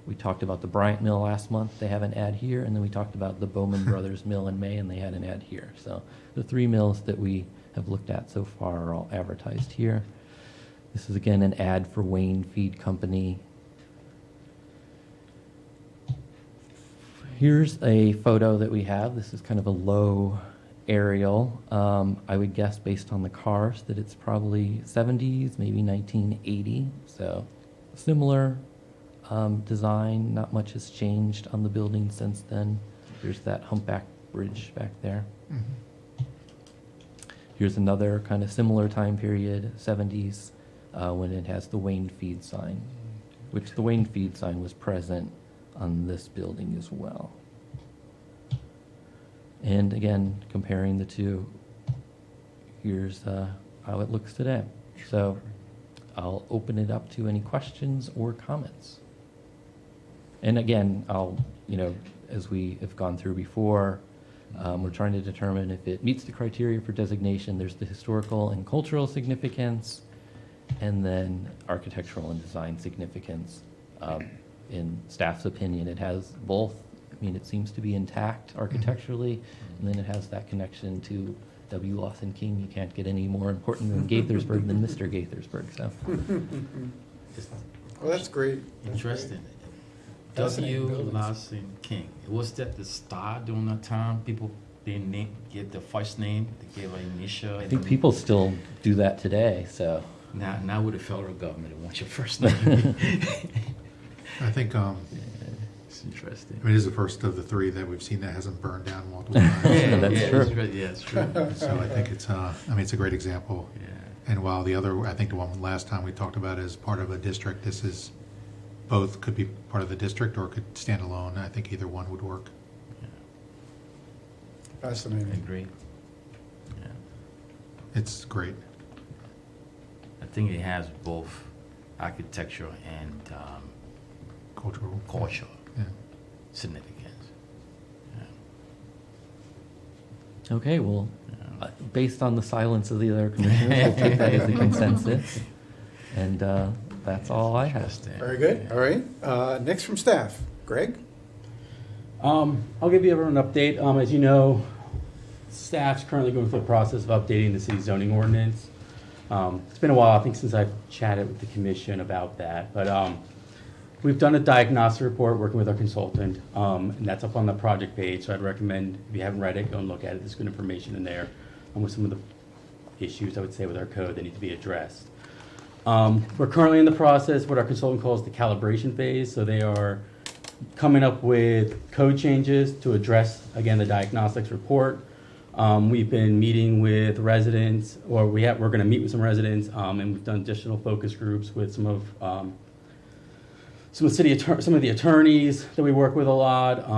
Speaker 2: we talked about the Bryant Mill last month. They have an ad here. And then we talked about the Bowman Brothers Mill in May, and they had an ad here. So the 3 mills that we have looked at so far are all advertised here. This is, again, an ad for Wayne Feed Company. Here's a photo that we have. This is kind of a low aerial. I would guess, based on the cars, that it's probably 70s, maybe 1980. So similar design. Not much has changed on the building since then. There's that Humpback Bridge back there. Mm-hmm. Here's another kind of similar time period, 70s, when it has the Wayne Feed sign, which the Wayne Feed sign was present on this building as well. And again, comparing the two, here's how it looks today. So I'll open it up to any questions or comments. And again, as we have gone through before, we're trying to determine if it meets the criteria for designation. There's the historical and cultural significance, and then architectural and design significance. In staff's opinion, it has both. I mean, it seems to be intact architecturally, and then it has that connection to W. Lawson King. You can't get any more important than Gaithersburg than Mr. Gaithersburg. So,
Speaker 1: Well, that's great.
Speaker 6: Interesting.
Speaker 1: Fascinating
Speaker 6: W.
Speaker 1: buildings.
Speaker 6: Lawson King. Was that the star during that time? People didn't get the first name. They gave an initial.
Speaker 2: I think people still do that today. So
Speaker 6: Now with the federal government, they want your first name.
Speaker 9: I think,
Speaker 6: It's interesting.
Speaker 9: it is the first of the 3 that we've seen that hasn't burned down multiple times.
Speaker 2: That's true.
Speaker 6: It's true.
Speaker 9: So I think it's a great example.
Speaker 6: Yeah.
Speaker 9: And while the other, I think the one last time we talked about is part of a district, this is both could be part of the district or could stand alone. I think either one would work.
Speaker 6: I
Speaker 1: Fascinating.
Speaker 6: agree. Yeah.
Speaker 9: It's great.
Speaker 6: I think it has both architecture and
Speaker 9: Cultural.
Speaker 6: cultural
Speaker 9: Yeah.
Speaker 6: significance.
Speaker 2: Okay, well, based on the silence of the other commissioners, we'll take that as a consensus. And that's all I have.
Speaker 6: Interesting.
Speaker 1: Very good, all right. Next from staff, Greg?
Speaker 10: I'll give you everyone an update. As you know, staff's currently going through the process of updating the city zoning ordinance. It's been a while, I think, since I've chatted with the commission about that, but we've done a diagnostic report working with our consultant, and that's up on the project page, so I'd recommend, if you haven't read it, go and look at it. There's good information in there with some of the issues, I would say, with our code that need to be addressed. We're currently in the process, what our consultant calls the calibration phase, so they are coming up with code changes to address, again, the diagnostics report. We've been meeting with residents, or we're going to meet with some residents, and we've done additional focus groups with some of the attorneys that we work with a lot,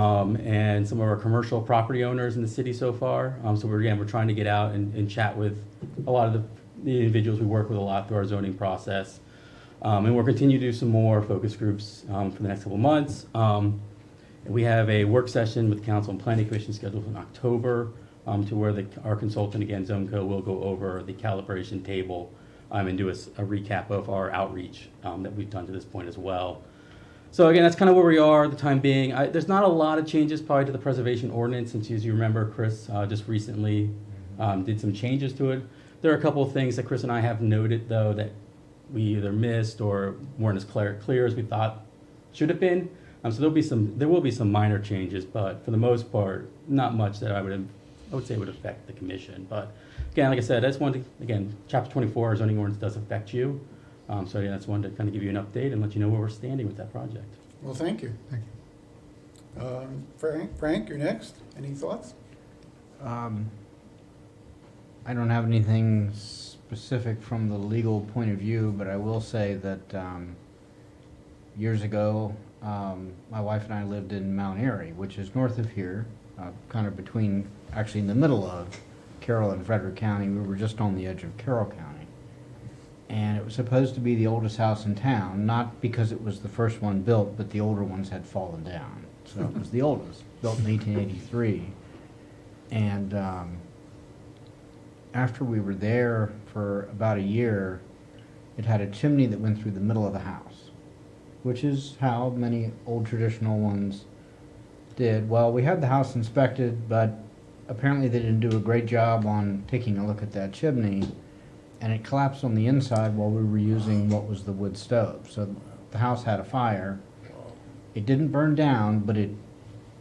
Speaker 10: and some of our commercial property owners in the city so far. So we're trying to get out and chat with a lot of the individuals we work with a lot through our zoning process. And we'll continue to do some more focus groups for the next couple months. We have a work session with the Council and Planning Commission scheduled in October, to where our consultant, again, ZoneCo, will go over the calibration table and do a recap of our outreach that we've done to this point as well. So again, that's kind of where we are at the time being. There's not a lot of changes probably to the preservation ordinance, since, as you remember, Chris just recently did some changes to it. There are a couple of things that Chris and I have noted, though, that we either missed or weren't as clear as we thought should have been. So there will be some minor changes, but for the most part, not much that I would say would affect the commission. But again, like I said, I just wanted to, again, Chapter 24, our zoning ordinance does affect you. So yeah, I just wanted to kind of give you an update and let you know where we're standing with that project.
Speaker 1: Well, thank you.
Speaker 9: Thank you.
Speaker 1: Frank, you're next. Any thoughts?
Speaker 3: I don't have anything specific from the legal point of view, but I will say that years ago, my wife and I lived in Mount Airy, which is north of here, kind of between, actually in the middle of Carroll and Frederick County. We were just on the edge of Carroll County. And it was supposed to be the oldest house in town, not because it was the first one built, but the older ones had fallen down. So it was the oldest, built in 1883. And after we were there for about a year, it had a chimney that went through the middle of the house, which is how many old traditional ones did. Well, we had the house inspected, but apparently they didn't do a great job on taking a look at that chimney, and it collapsed on the inside while we were using what was the wood stove. So the house had a fire. It didn't burn down, but it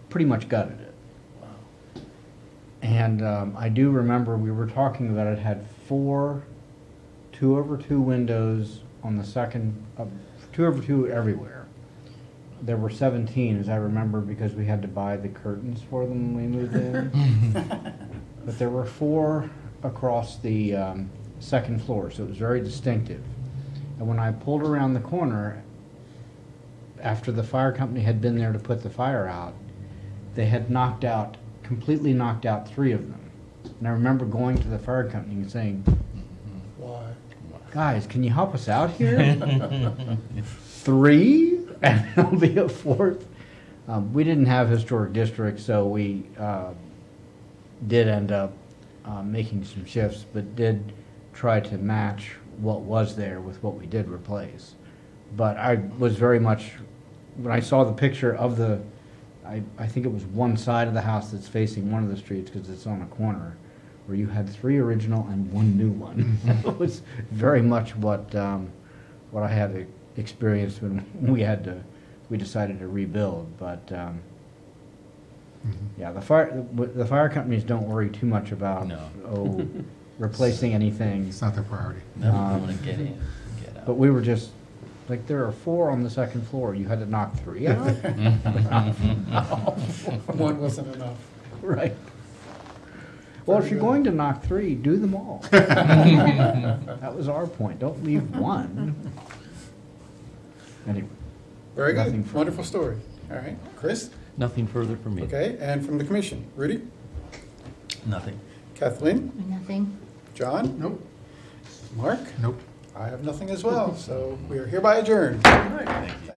Speaker 3: pretty much gutted it. And I do remember we were talking about it had 4 2-over-2 windows on the second, 2-over-2 everywhere. There were 17, as I remember, because we had to buy the curtains for them when we moved in. But there were 4 across the second floor, so it was very distinctive. And when I pulled around the corner, after the fire company had been there to put the fire out, they had completely knocked out 3 of them. And I remember going to the fire company and saying,
Speaker 1: Why?
Speaker 3: guys, can you help us out here? 3? And there'll be a 4th. We didn't have historic districts, so we did end up making some shifts, but did try to match what was there with what we did replace. But I was very much, when I saw the picture of the, I think it was one side of the house that's facing one of the streets, because it's on a corner, where you had 3 original and 1 new one. It was very much what I had experienced when we decided to rebuild. But yeah, the fire companies don't worry too much about replacing anything.
Speaker 9: It's not their priority.
Speaker 6: No, I want to get in, get out.
Speaker 3: But we were just like, there are 4 on the second floor. You had to knock 3 out.
Speaker 1: One wasn't enough.
Speaker 3: Right. Well, if you're going to knock 3, do them all. That was our point. Don't leave one. Anyway.
Speaker 1: Very
Speaker 3: Nothing
Speaker 1: good,
Speaker 3: further.
Speaker 1: wonderful story. All right, Chris?
Speaker 2: Nothing further from me.
Speaker 1: Okay, and from the commission, Rudy?
Speaker 6: Nothing.
Speaker 1: Kathleen?
Speaker 5: Nothing.
Speaker 1: John?
Speaker 8: Nope.
Speaker 1: Mark?
Speaker 9: Nope.
Speaker 1: I have nothing as well, so we are hereby adjourned.
Speaker 8: All right.
Speaker 6: Thank you.